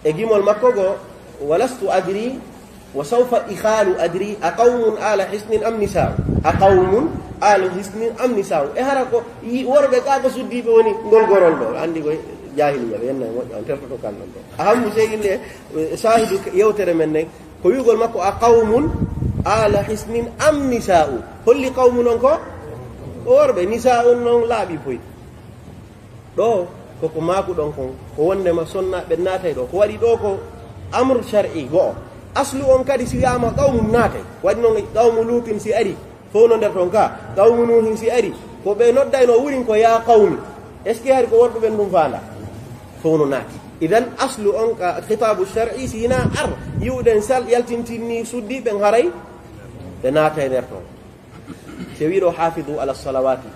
أجيم المكوغو ولست أدري وسوف إخال أدري أقوم آل حسن أم نساء أقوم آل حسن أم نساء إهراكو وربك أكو سدي بوني غول غورول دو عندي كو جاهلية بينا أنت تفرتو كان دو أهم شيء اللي شاهد يوتر منك كو يقول ماكو أقوم آل حسن أم نساء كل قوم نكو وربك نساء نون لا بيبوي دو koko maku ɗon kon ko wondema sonnaɓe naatay ɗo ko waɗi ɗo ko amre shar'i go'o aslu on kadi si wiyama qawmum naatay waɗi noon qawmu lutin si ari fof no nder ton ka qawmu nuhin si ari ko ɓe noddayno wurin ko ya qawmi est ce que hari ko wonɓe ɗum faanda fof no naati idan aslu on ka khitabu shar'i si hina ar yiwɗen sal yaltintinni suddi ɓen haray ɓe naatay nder ton si wiɗo hafidu ala salawati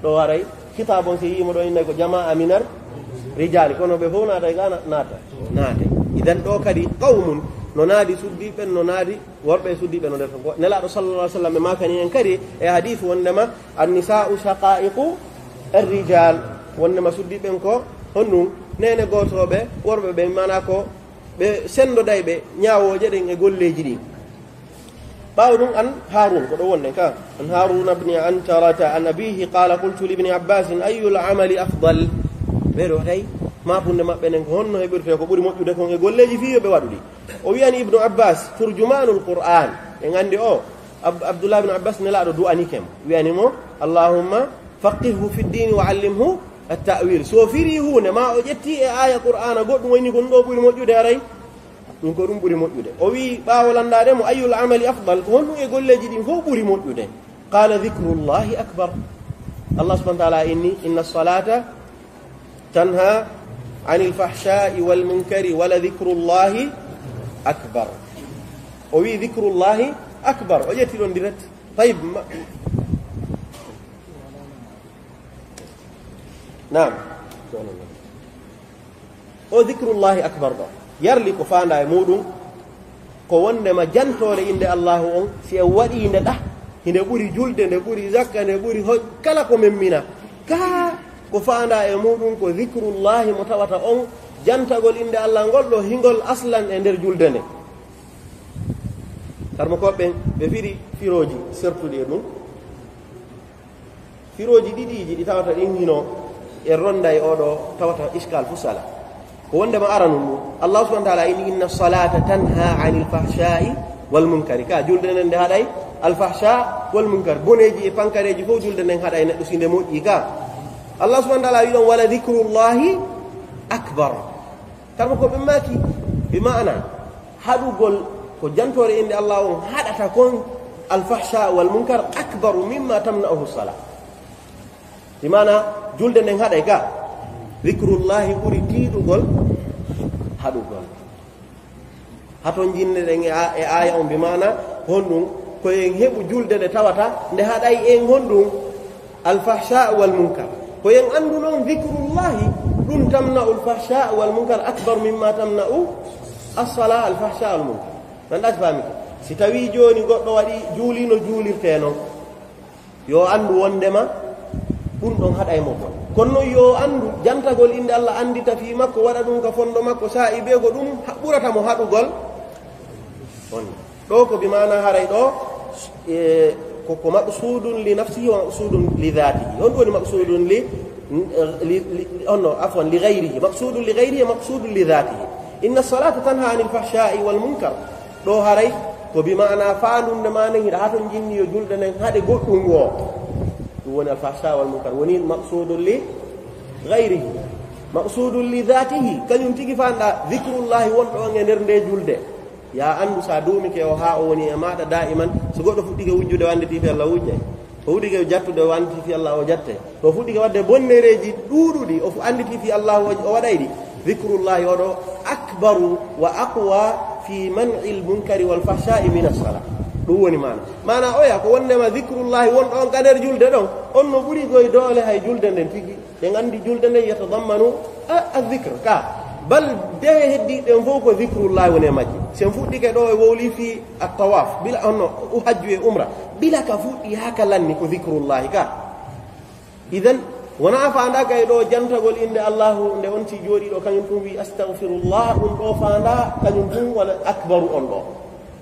ɗo haray khitab on si yimo ɗo innay ko jama'a minar rijali kono ɓe fof naatay ga naatay idan ɗo kadi qawmun no naadi suddiɓen no naadi worɓe suddiɓe no nder ton nelaɗo sallallah sallam ɓe makani en kadi e hadith wondema annisa'u shaqa'iqu arrijal wondema suddiɓen ko honɗum nene gotoɓe worɓe ɓe mana ko ɓe sendodayɓe ñawoje ɗen e golleji ɗi ɓawo ɗum an harun ko ɗo wonde ka an harun bni antarata an abihi qala qultu libni abbasin ayu l amali afdal ɓeɗo tay mafunde maɓɓe nen ko honno heɓirte ko ɓuuri moƴƴude kon e golleji fi yoɓe waɗuɗi o wiyani ibnu abbas turjumanul qur'an e gandi o abdoullah ibne abbas nelaɗo du'anikem wiyanimo allahumma faqihhu fi ddini wa allimhu attawil so firi hunde ma o ƴetti e aya qur'ana goɗɗum wayni ko ɗum ɗo ɓuuri moƴƴude aray ɗum ko ɗum ɓuuri moƴƴude o wi ɓawo landaɗemo ayul amali afdal ko honɗum e golleji ɗin fof ɓuuri moƴƴude qala dhicrullahi akbar allah subahana taala inni inna salata tanha anil fahshai wal munkari wala dhicrullahi akbar o wi dhicrullahi akbar o ƴetti ɗon direct tayib nam o dhicrullahi akbar ɗo yarli ko fanda e muɗum ko wondema jantore inde allahu on si en waɗi nde ɗa hinde ɓuuri julde nde ɓuuri zakka nde ɓuuri kala ko memmina ka ko fanda e muɗum ko dhicrullahi mo tawata on jantagol inde allah ngol ɗo hingol aslan e nder julde nde karmo koɓɓen ɓe fiɗi firoji sertuɗi e ɗum firoji ɗiɗiji ɗi tawata ɗin hino e ronda e oɗo tawata iskal fu sala ko wondema aranum ɗum allah subahana taala ini inna salata tanha anil fahshai wal munkari ka julde nden nde haɗay alfahsha wal munkar boneji e pankareji fof julde nden haɗay neɗɗo si nde moƴƴi ka allah subahana taala wi ɗon wala dhicrullahi akbar karmo ko ɓe maki bi mana haɗugol ko jantore inde allah on haɗata kon alfahsha wal munkar akbaru mimma tamna'uhu sala bi mana julde nden haɗay ka dhicrullahi ɓuri tiiɗugol haɗugol haton jinne ɗen e aya on bi mana honɗum koyen heɓu julde nde tawata nde haɗay en honɗum alfahsha wal munkar koyen andu noon dhicrullahi ɗum tamna'u alfahsha wal munkar akbar mimma tamna'u assala alfahsha wal munkar nanɗati famiko si tawi joni goɗɗo waɗi juulino juulirte noon yo andu wondema ɗum ɗon haɗay mo bon kono yo andu jantagol inde allah andita fi makko waɗa ɗum ka fondo makko sa i ɓe ko ɗum ɓurata mo haɗugol on ɗo ko bi mana haray ɗo ko maqsudun li nafsihi wa maqsudun li dhatihi on woni maqsudun li afwan li ghayrihi maqsudun li ghayrihi maqsudun li dhatihi inna salata tanha anil fahsha'i wal munkar ɗo haray ko bi mana faandunde ma nen hiɗa haton jinni yo julde nen haɗe goɗɗum o ɗum woni alfahsha wal munkar woni maqsudun li ghayrihi maqsudun li dhatihi kañum tigi faanda dhicrullahi wonɗo on e nder nde julde ya andu sa duumike o ha o woni e maɗa da'iman so goɗɗo fuɗɗike wujjude wande tifi allah wujjay o fuɗɗike jattude wande tifi allah o jatte to fuɗɗike wadde bonnereji ɗuuɗuɗi o anditi fi allah o waɗay ɗi dhicrullahi oɗo akbaru wa aqwa fi man'i l munkari wal fahsha'i min as-salah ɗum woni mana oya ko wondema dhicrullahi wonɗo on ka nder julde ɗon on no ɓuuri koye doole hay julde nden tigi en andi julde nden yatadammanu adhicre ka bal de heddiɗen fof ko dhicrullahi woni e majji sen fuɗɗike ɗo e wowli fi attawaf bila onno hajju e umra bila ka fuɗɗi ha ka lanni ko dhicrullahi ka idan wona fandaka e ɗo jantagol inde allahu nde on ti jooɗi ɗo kañum tum wi astahfirullah ɗum ɗo fanda kañum tum wona akbaru on ɗo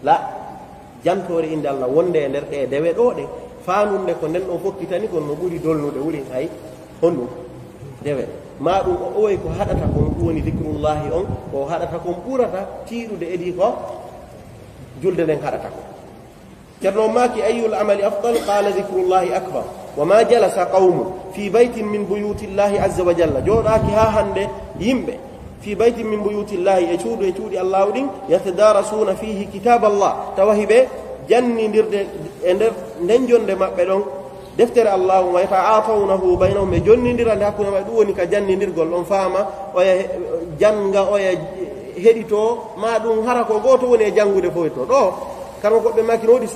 la jantore inde Allah wonde e nder ɗe dewe ɗo ɗe faanunde ko nden ɗon fokkitani kon no ɓuri dolnude wuli hay honɗum dewe ma ɗum o owoy ko haɗata kon ɗum woni dicrullahi on ko haɗata kon ɓurata tiiɗude edi ko julde nden haɗata ko ceerno maki ayul amali afdal qala dicrullahi acbar wa ma jalasa qawmu fi baytin min buyutillahi azza wa jalla jooɗaki ha hande yimɓe fi baytin min buyutillahi e cuuɗi allahu ɗin yatadarasuna fihi kitab allah tawa hiɓe jannidirde e nder nden jonde maɓɓe ɗon deftere allahu wa yataatawnahu baynahum ɓe jonnidirande hakkude maɓɓe ɗum woni ka jannidirgol on faama oya janga oya heɗito ma ɗum hara ko goto woni e jangude fof to ɗo kano goɓɓe makki no woodi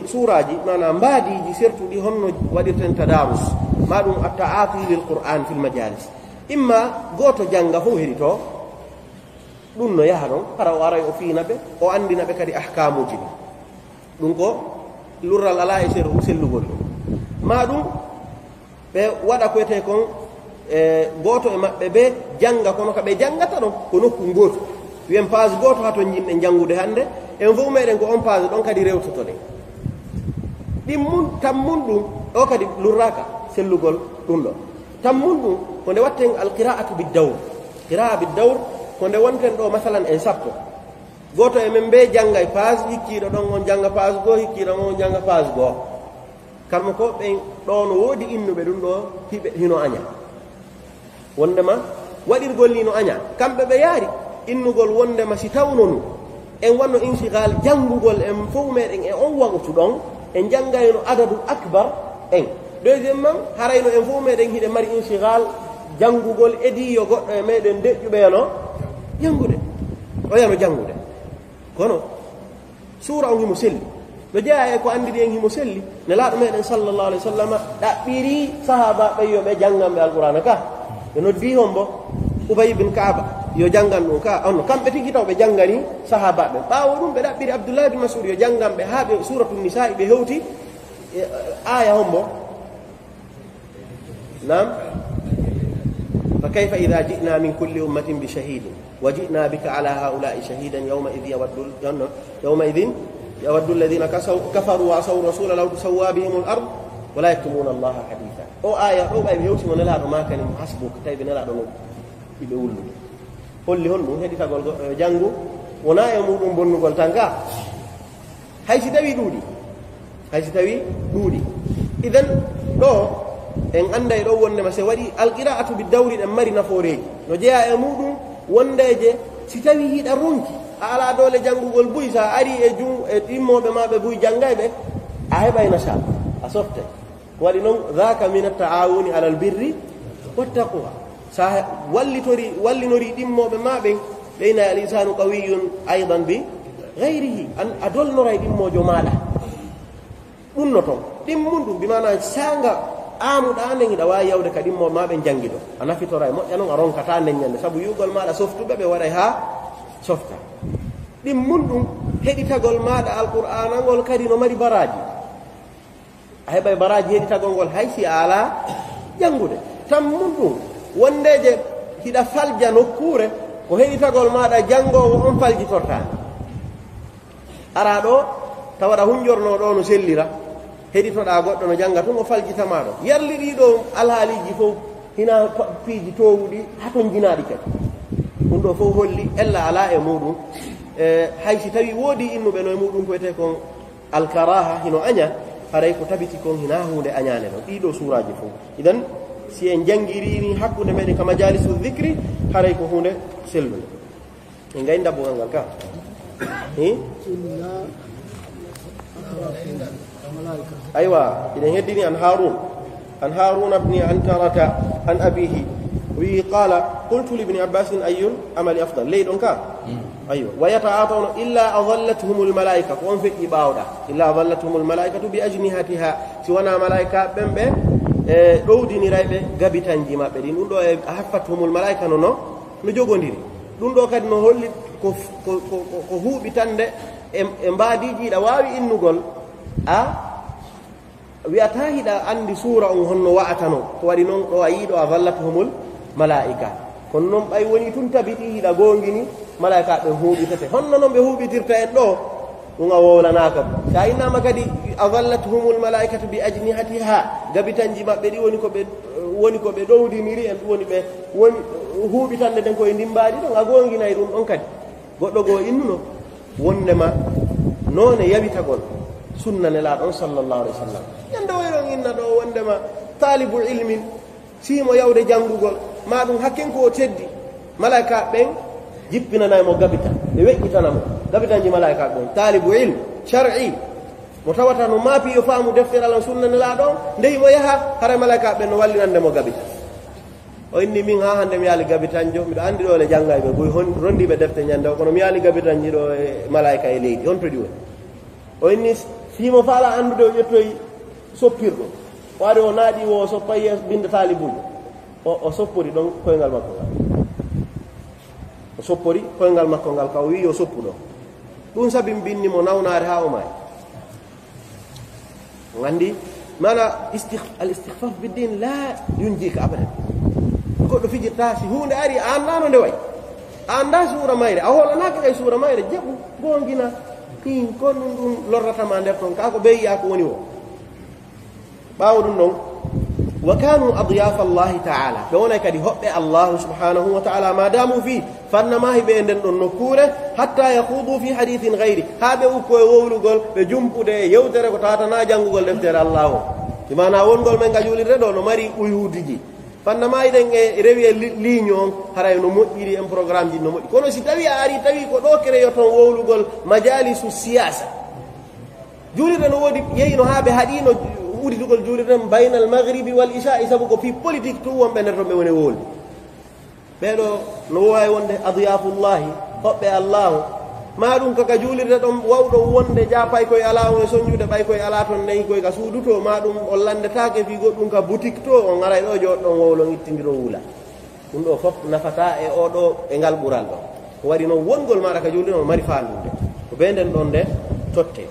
suraji mana mbaadiji surtout ɗi honno waɗirten tadarus ma ɗum attaati lil qur'an fil majalis imma goto janga fof heɗito ɗum no yaha ɗon hara o aray o fiina ɓe o andina ɓe kadi ahkamuji ɗi ɗum ko lurral ala e sellugol ɗum ma ɗum ɓe waɗa koyete kon goto e maɓɓe ɓe janga kono ka ɓe jangata ɗon ko nokku goto wiyen page goto ha ton jinɗen jangude hande en fof meɗen ko on page ɗon kadi rewtotoɗen ɗimmun tammun ɗum ɗo kadi lurraka sellugol ɗum ɗo tammun ɗum ko nde watten alqira'atu biddawr qira'a biddawr ko nde wonten ɗo masalan en sappo goto e men ɓe jangga e page hikkiɗo ɗon on janga page goo hikkiɗo on janga page goo karmo ko ɓen ɗo no woodi innuɓe ɗum ɗo hiɓe hino aña wondema waɗirgol ni no aña kamɓe ɓe yaari innugol wondema si tawnonu en wanno insigal janngugol en fof meɗen e on waktu ɗon en janngayno adadu akbar en deuxiémement harayno en fof meɗen hiɗe mari insigal janngugol ediyo goɗɗo e meɗen deƴƴuɓeeno janngude o yano janngude kono suura on himo selli no jeeya e ko anndiri en himo selli ne laaɗo meɗen sallllahu alih w sallam ɗaɓɓiri sahaba ɓeyyoɓe jannganɓe alqur'ana ka ɓe noddi hon bo ubay bin kaaba yo janngan ɗum ka onno kamɓe tigi taw ɓe janngani sahaba ɓe ɓaawo ɗum ɓe ɗaɓɓiri abdoullahi bin masud yo jannganɓe haa ɓe suratu nisa'i ɓe hewti aya hombo nam fa kayfa ida ji'na min kulli ummatin bi shahidin wa ji'na bika ala haula'i shahidan yawmaidin yawaddu alladhina kafaru wa asaw rasula law tusawwa bihim al ard wa la yaktumuna allaha haditha o aya ɗo ɓay ɓe hewti mo nelaɗo makani mo hasbuk tawi ɓe nelaɗo no iɓe wullude holli hon ɗum heɗitagol janngu wona e muɗum bonnugol tan ka haysi tawi ɗuuɗi iden ɗo en anday ɗo wondema se waɗi alqira'atu bi dawri ɗen mari nafooreji no jeeya e muɗum wondeje si tawi hiɗa ronki a ala dole janngugol buy sa ari e ɗimmoɓe maɓe buy janngayɓe a heɓay nasa a softe ko waɗi noon dhaka min at-ta'awuni ala albirri wattaqwa sa wallinori ɗimmoɓe maɓen ɓeyna al insanu qawiyun aidan bi gayrihi a dolnora e ɗimmojo maɗa ɗum no toon ɗimmun ɗum bimana sanga amuɗa nden hiɗa wawi yawde ka ɗimmoɓe maɓen jangiɗo a nafitora e moƴƴa noon a ronkata nden ñande saabu yugol maɗa softuɓe ɓe waɗay ha softa ɗimmun ɗum heɗitagol maɗa alqur'ana ngol kadi no mari baraji a heɓay baraji heɗitagol ngol haysi a ala jangude tammun ɗum wondeje hiɗa falja nokkure ko heɗitagol maɗa jangowo on faljitortani ara ɗo tawaɗa hunjorno ɗo no sellira heɗitoɗa goɗɗo no janga tun o faljitama ɗo yarliɗi ɗo alhaaliji fof hina piiji towuɗi haton jinaɗi kadi ɗum ɗo fof holli ella ala e muɗum haysi tawi woodi innuɓe no e muɗum koyete kon alkaraha hino aña haray ko tabiti kon hina hunde añane ɗo ɗiɗo suraji fof idan si en jangirini hakkude meɗen ka majalisu dhicri haray ko hunde sellude en gay dabbugal ngal ka aywa iɗen heddini an harun bni antarata an abihi wi qala qultu li ibni abbasin ayul amali afdal ley ɗon ka aywa wa yata'atawna illa adallatuhum almalaika ko on feƴƴi ɓawɗa illa adallatuhum almalaikatu bi ajnihatiha si wona malaika ɓen ɓe ɗowdinirayɓe gabitanji maɓɓe ɗin ɗum ɗo e haffatuhumul malaika no jogodiri ɗum ɗo kadi no holli ko huuɓitande e mbaadiji hiɗa wawi innugol a wiyata hiɗa andi suura on honno wa'atano ko waɗi noon ɗo a yiiɗo a wallatuhumul malaika kono noon ɓay woni tun tabiti hiɗa gongini malaika ɓe huuɓitete honno noon ɓe huuɓitirta en ɗo ɗum a wowlanaka sa innama kadi adallathumul malaikatu bi ajnihatiha gabitanji maɓɓe ɗi woni ko ɓe ɗowdiniri en ɗum woni ɓe woni huuɓitande den koye ndimbaɗi ɗon a gonginayi ɗum ɗon kadi goɗɗo goo innuno wondema noone yawitagol sunna nelaɗon sallllahu alih w sallam ñande oyɗon inna ɗo wondema talibu ilmin siimo yawde janngugol ma ɗum hakkenko o teddi malaika ɓen jippinanaymo gabita ɓe weƴƴitanamo gabitanji malaika ɓen talibu ilm shar'i mo tawata no maapi yo faamu deftere alan sunna nelaɗon ndeyi mo yaha hara malaika ɓen no wallinandemo gabita o inni min ha hande mi yaali gabitanjo miɗo andi ɗo le janngayɓe boy rondiɓe defte ñande o kono mi yaali gabitanji ɗo e malaika e leydi on toɗi woni o inni simo faala andude o ƴettoyi soppirɗo waade o naaɗi wo soppayi binde taalibulɗo o soppori ɗon koyngal makko ngal o soppori koyngal makko ngal ka o wi yo soppu ɗo ɗum sabi binni mo nawnaare ha o maayi gandi mana al istighfar biddin la yunjika abadan goɗɗo fijirta si hunde ari a andano nde way a anda suura mayre a holanaki kay suura mayre jaɓu gongina ɗin kon ɗum lorratama nder toon ka ko ɓeyiya ko woni o ɓaawo ɗum ɗon wa kanu adyafa allahi taala ɓe wonay kadi hoɓɓe allahu subhanahu wa taala ma damu fi fannamahi ɓe nden ɗon nokkure hatta yahudu fi hadithin gayri ha ɓe ukko e wowlugol ɓe jumpude e yewtere ko tatana janngugol deftere allahu imana wongol men ga juulirde ɗo no mari uyhudiji fannamahi ɗen e rewi e ligne on haray no moƴƴiri en programme ji no moƴƴi kono si tawi a ari tawi ko ɗo créyo toon wowlugol majalisu siyasa juulirde no woodi yeyino ha ɓe haɗino uditugol juulirden bayna al maghribi wal isha'i sabu ko fi politique tu wonɓe nder toon ɓe woni wolde ɓeɗo no wawi wonde adyafullahi hoɓɓe allahu ma ɗum kaka juulirde ɗon wawɗo wonde japay koye ala on e soñjude ɓay koye ala toon nayi koye ka suudu to ma ɗum on landetake fi goɗɗum ka boutique to on aray ɗo joɗɗon wowlon ittidiro wuula ɗum ɗo fof nafata e oɗo e ngal ɓural ɗo ko waɗi noon wongol maɗa ka juulirde on mari fandude ko ɓe nden ɗon nde totte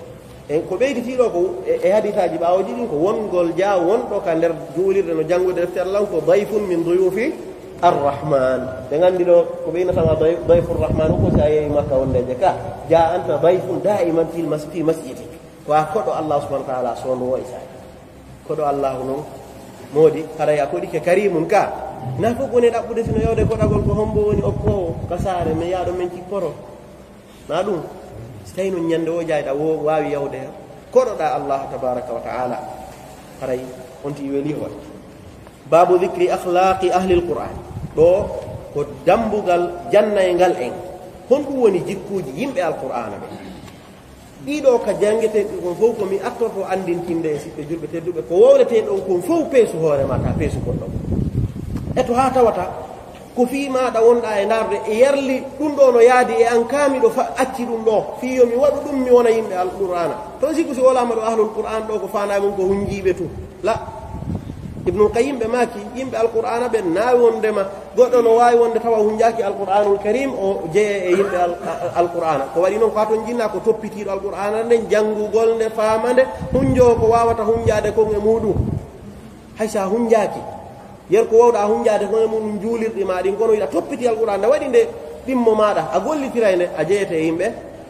en ko ɓeyditiɗo ko e haditaji ɓawoji ɗin ko wongol ja wonɗo ka nder juulirde no janngude deftere Allah ko dayfun min duyufi arrahman ɓe gandi ɗo ko ɓeynatama dayfu rrahman ko sa yeeyi makka wondeje ka ja anta dayfun daiman fi masjidik ko a koɗo Allah subahana wa taala sono woy sa koɗo allahu noon moodi haray a koɗike karimun ka na fof woni ɗaɓɓude sino yewde koɗagol ko hombo woni oppowo ka saare mais yaaɗo men cipporo na ɗum so tawi noon ñande o jayɗa wo wawi yawde koɗoɗa Allah tabaraka wa taala haray on ti weeli hon babu dhikri akhlaqi ahli alquran ɗo ko dambugal jannaygal en honɗum woni jikkuji yimɓe alqur'ana ɓe ɗiɗo ka jangeteɗi kon fof komi attorto andintinde e siɓɓe julɓe tedduɓe ko wowleteɗon kon fof peesu hoorema ta peesu goɗɗo eto ha tawata ko fi maɗa wonɗa e darde e yerli ɗum ɗo no yaadi e an kamiɗo acci ɗum ɗo fiyo mi waɗu ɗum mi wona yimɓe alqur'ana toon sikku si wolama ɗo ahlul qur'an ɗo ko fanda mum ko hunjiɓe tu la ibnul qayyim ɓe maki yimɓe alqur'ana ɓe nawi wondema goɗɗo no wawi wonde tawa hunjaki alqur'anul karim o jeeye e yimɓe alqur'ana ko waɗi noon ko toon jinna ko toppitiɗo alqur'ana nden janngugol nde famande hunjo ko wawata hunjade kon e muɗum haysa hunjaki yer ko wawɗa hunjade kon e muɗum juulirɗi ma ɗin kono yiɗa toppiti alqur'ana nde waɗi nde ɗimmo maɗa a gollitiray nde a jeeyete e yimɓe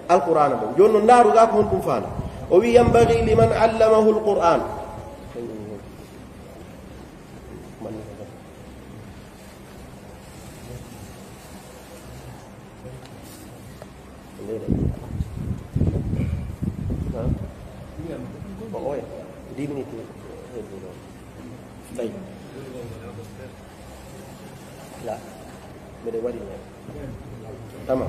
alqur'ana ɗum joni noon ndaruga ko honɗum fanda o wi yambagi liman allamahu alqur'an تمام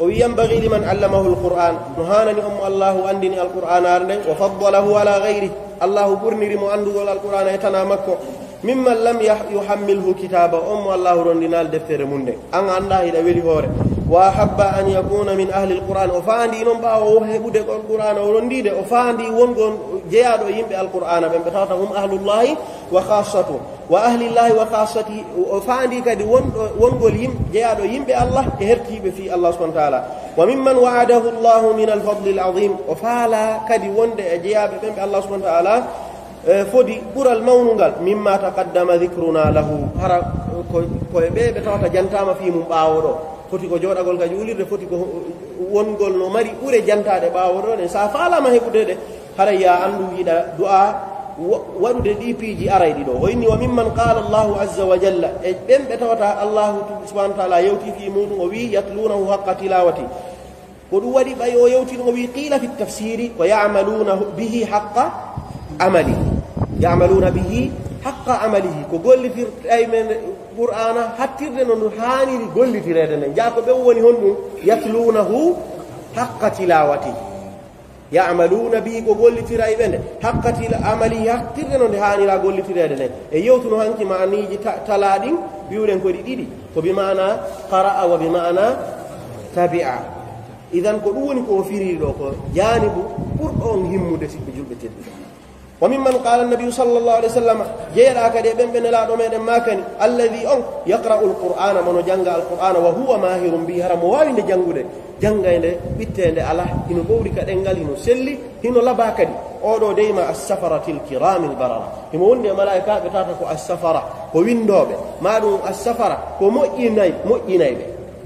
وينبغي لمن علمه القرآن نهانني الله أندني القرآن أرني وفضله على غيره الله برني رمو أندو القرآن يتنامكو ممن لم يحمله كتابا الله رندنا الدفتر منه أن الله إذا ولي هوري وأحب أن يكون من أهل القرآن وفاندي نمبا وهبود القرآن ورنديد وفاندي ونقول جيادو ينبي القرآن بمبتاتهم أهل الله وخاصته وأهل الله وخاصته وفاندي كدي ونقول جيادو ينبي الله يهرتي في الله سبحانه وتعالى وممن وعده الله من الفضل العظيم وفالا كدي وند جياب بمبي الله سبحانه وتعالى فدي بر المونغال مما تقدم ذكرنا له هر كوي بيبي تاتا جانتاما في مباورو foti ko joɗagol ka juulirde foti ko wongol no mari ɓure jantade ɓawo ɗo ɗen sa falama heɓude ɗe hara ya andu yiɗa du'a waɗude ɗi piiji arayɗi ɗo o inni wa mimman qala Allahu azza wa jalla e ɓen ɓe tawata Allahu subhanahu wa ta'ala yewti fi muɗum o wi yatlunahu haqqa tilawati ko ɗum waɗi ɓay o yewtino o wi qila fi tafsiri wa yamaluna bihi haqqa amalihi yamaluna bihi haqqa amalihi ko gollitirɗay men qur'ana hattirde no ndu haaniri gollitirede nden jako ɓen woni honɗum yatlunahu haqqa tilawati yamaluna bihi ko gollitira e ɓende haqqa amalihi hattirde no nde haanira gollitirede nden e yewtuno hanki maniji talaɗin wiwɗen koɗi ɗiɗi ko bi mana qara'a wa bi mana tabi'a idan ko ɗum woni ko firiri ɗo ko janibu ɓurɗo on himmude siɓɓe julɓe tedduɓe wa mimman qala annabiyu sallllahu alih w sallam jeeɗa kadi e ɓen ɓe nelaɗo meɗen makani alladi on yaqra'u alqur'ana mono janga alqur'ana wa huwa mahirum mbi hara mo wawi nde jangude jangayde ɓittede ala hino ɓowri ka ɗengal hino selli hino laba kadi oɗo deyma assafaratil kiramil barara himo wondi e malaika ɓe tata ko assafara ko windoɓe maɗum assafara ko moƴƴinayɓe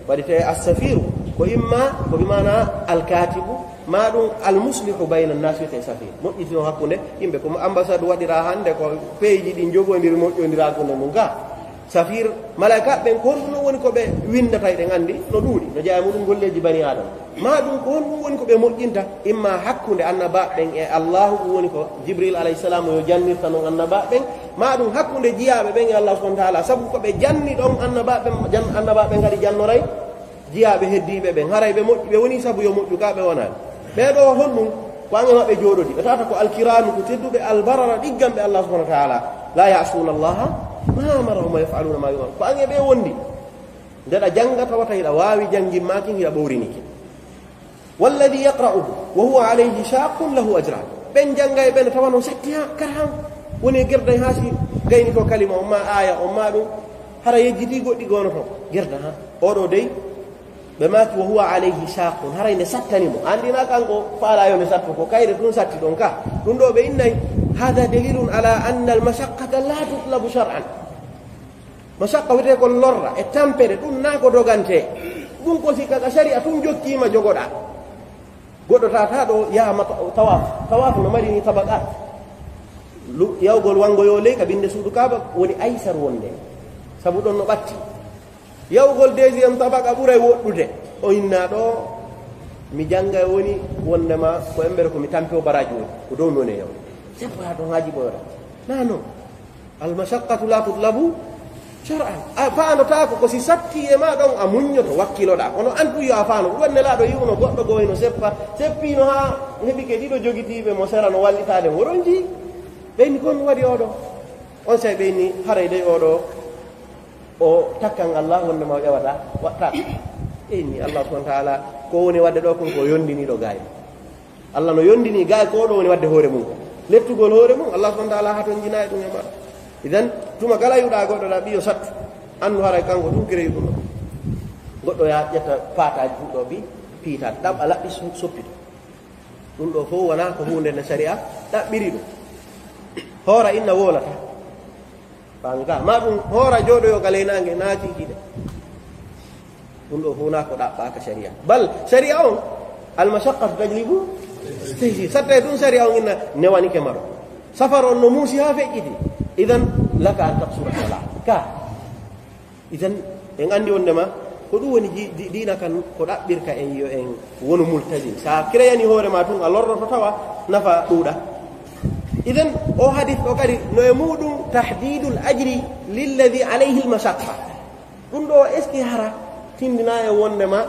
waɗite assafiru ko imma ko bimana alkatibu maɗum almuslihu bayna nnas wiyete safir moƴƴitino hakkude yimɓe komo ambassade waɗira hande ko peeji ɗi jogodiri moƴƴodiragunde mum ga safir malaika ɓen ko honɗum woni ko ɓe windata ɗen andi no ɗuuɗi no jeeya muɗum golleji bani adama maɗum ko honɗum woni ko ɓe moƴƴinta imma hakkude annabaɓen e allahu ɗum woni ko jibril alayhisalam yo jannirta noon annabaɓen maɗum hakkude jiyaɓe ɓen e allah subahana taala saabu ko ɓe janni ɗon annabaɓe kadi jannoray jiyaɓe heddiɓe ɓen haray ɓe woni saabu yo moƴƴu ka ɓe wonani ɓeɗo honɗum ko ange maɓɓe joɗodi ɓe tata ko alkirami ko tedduɓe albarara ɗigganɓe allah subahana wa taala la yasuna allaha ma amarahum wa yafaluna ma yumar ko ange ɓe wondi ndeɗa janga tawata hiɗa wawi jangimmaki hiɗa ɓowriniki walladi yaqra'uhu wa huwa alayhi shaqun lahu ajran ɓen janga e ɓene tawano satti ha kara han woni gerday ha si gayni ko kalima on ma aya on ma ɗum hara yejjiti goɗɗi gono to gerda ha oɗo dey ɓe maki wa huwa alayhi shaqun haray nde sattanimo andina kanko faalayo nde satto ko kayre ɗum satti ɗon ka ɗum ɗo ɓe innayi hada dalilun ala anna almashaqqata la tutlabu shar'an mashaqqa wiyete ko lorra e tampere ɗum na ko dogante ɗum ko sikkaka sharia tun jokkima jogoɗa goɗɗo tata ɗo yahama tawaf no mari ni tabaqat yawgol wangoyo ley ka binde suudu kaba woni aysar wonde saabu ɗon no ɓatti yawgol deuxiéme tabaka ɓuuray woɗɗude o inna ɗo mi janga woni wondema ko embere komi tampe o baraji woni ko dow none yawde seppa ɗon haji ɓoyra na non almashaqqatu la tutlabu shar'an a faanotako ko si satti e ma ɗon a muññoto wakkiloɗa kono antu yo a faano ɗum wanne laaɗo yiwno goɗɗo goyno seppino ha heɓi ke ɗiɗo jogitiɓe mo sera no wallitade woɗon ji ɓeyni kon waɗi oɗo on say ɓeyni haray dey oɗo o takkan allah wondema o ƴewata watta ɓeyni allah subahana taala ko woni wadde ɗo kon ko yondiniɗo gaay allah no yondini gaay ko ɗo woni wadde hoore mum ko lettugol hoore mum allah subahana taala ha ton jinayi ɗum e maɗa idan tuma gala yuɗa goɗɗo ɗa ɓiyo sattu andu haray kanko ɗum kireyi ɗum ɗo goɗɗo ya ƴetta pataji ɗum ɗo ɓi piita ɗam a laɓɓi soppito ɗum ɗo fof wona ko hunde nde sharia ɗaɓɓiri ɗum hoora inna wolata banga ma ɗum hoora jooɗoyo ka leynange naatikiɗe ɗum ɗo fof na ko ɗaɓɓaka sharia bal sharia on almashaqqatu tajlibu taysir satta e ɗum sharia on inna newanike maɗo safar on no muusi ha feƴƴiti idan laka an taqsura sala ka idan en andi wondema ko ɗum woni diina kan ko ɗaɓɓirka en yo en wonu multazim sa créyani hoorema tun a lorroto tawa nafa ɗuuɗa idan o hadith o kadi no e muɗum tahdidul ajri lilladi alayhi almashaqqa ɗum ɗo est ce que hara tindina e wondema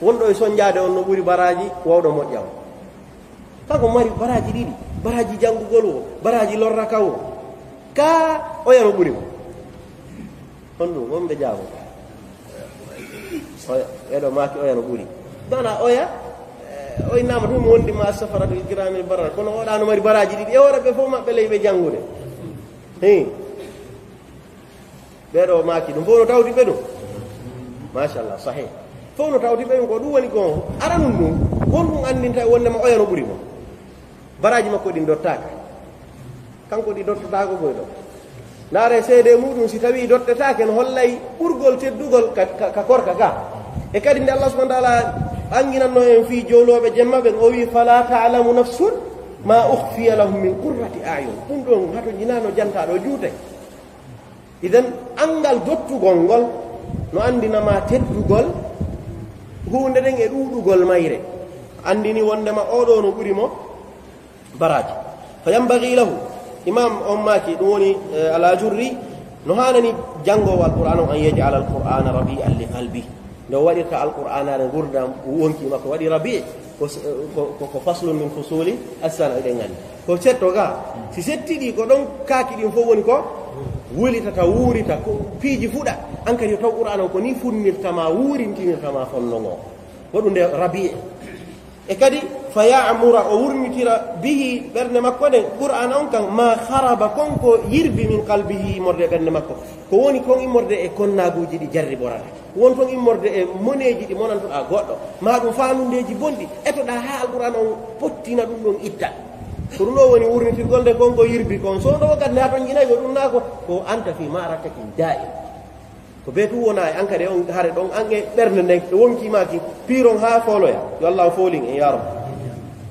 wonɗo e soñjade on no ɓuri baraji wawɗo moƴƴam kanko mari baraji ɗiɗi baraji janngugol o baraji lorraka o ka oyano ɓuri mo on ɗum wonɓe jaago oya eɗo maki oyano ɓuri dona oya o innama tum wondima safaratul kiramil barara kono oɗano mari baraji ɗiɗi e wora ɓe fof maɓɓe ley ɓe janngude ɓeɗo maki ɗum fof no tawti ɓe ɗum machallah sahih fof no tawti ɓe ɗum ko ɗum woni ko aranum ɗum kon ɗum andinta e wondema oyano ɓuri mo baraji makko ɗin dottaka kanko ɗi dottatako koye ɗo naare seede muɗum si tawi dottetake no hollay ɓurgol teddugol ka korka ga e kadi nde Allah subhanahu wa ta'ala anginanno en fi joloɓe jemma ɓen o wi fala ta'lamu nafsun ma ukhfiya lahum min qurrati a'yun ɗum ɗon hato jinano jantaɗo juute idan angal dottugol ngol no andinama teddugol hunde ɗen e ɗuɗugol mayre andini wondema oɗo no ɓuri mo baraji fa yambagi lahu imam on maki ɗum woni alajurri no hanani jangowo alqur'an o an yaj'ala alqur'ana rabi'an li qalbi nde waɗirta alqur'ana ne gurdam wonki makko waɗi rabi' ko faslun min fusuli assana eɗen gandi ko setto ga si settiɗi ko ɗon kaaki ɗin fof woni ko wulitata wuurita ko piiji fuɗa an kadi taw qur'an o ko ni funnirtama wuurintinirtama fonnogo waɗu nde rabi' e kadi fa ya'mura o wurmitira bihi ɓernde makko ɗen qur'an on kan ma haraba konko yirbi min qalbihi immorde ɓernde makko ko woni kon immorde e konnaguji ɗi jarri ɓorata won toon immorde e moneji ɗi monantoɗa goɗɗo ma ɗum fanundeji bonɗi etoɗa ha alqur'an on pottina ɗum ɗon itta ko ɗum ɗo woni wurmitirgol nde konko yirbi kon so ɗo wagat nde ha ton jinayi ko ɗum na ko anta fi maratakin da'im ko be tu wona an kadi on hare ɗon an e ɓernde nden ɗo wonkimaki piiron ha foloya yo allah folin en yaro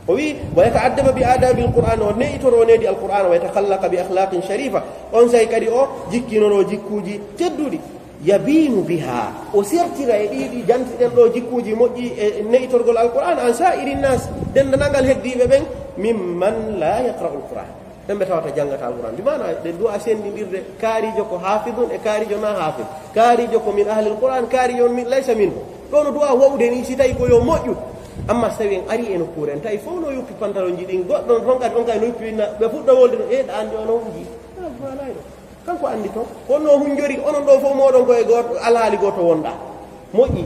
o wi wa yata'addaba bi adabi alqur'an o ne'itoro nedi alqur'an wa yatakhallaqa bi akhlaqin sharifa on say kadi o jikkinono jikkuji tedduɗi yabinu biha o sertira e ɗiɗi jantiɗen ɗo jikkuji moƴƴi e ne'itorgol alqur'an an sa'irin nas dendanagal heddiɓe ɓen mimman la yaqra'u alqur'an ɗen ɓe tawata janggata alqur'an mbimana ɗe du'a sendidirde kaarijo ko hafidun e kaarijo na hafid kaarijo ko min ahli alqur'an kaarijo min laysa minhu ɗo no du'a wawde ni si tawi ko yo moƴƴu amma so tawi en ari e nokkure en tawi fof no yuppi pantalon ji ɗin goɗɗon ton kadi on kadi no yuppina ɓe fuɗɗo wolde no ɗa andi ono hunji walayɗo kanko andi toon wonno hunjori onon ɗo fof moɗon koye goto alhaali goto wonɗa moƴƴi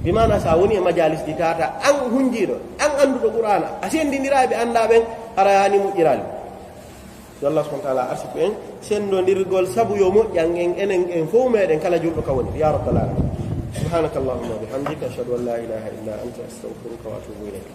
bimana sa woni e majalis ɗi tata an hunjiɗo an anduɗo qur'ana a sendidiraɓe anda ɓen hara hani moƴƴirali yo allah subahana taala arsiku en sendodirgol saabu yo moƴƴan en enen en fof meɗen kala julɗo ka woni ya rabbal alamin subhanaka allahumma wa bihamdika ashhadu an la ilaha illa anta astaghfiruka wa atubu ilayk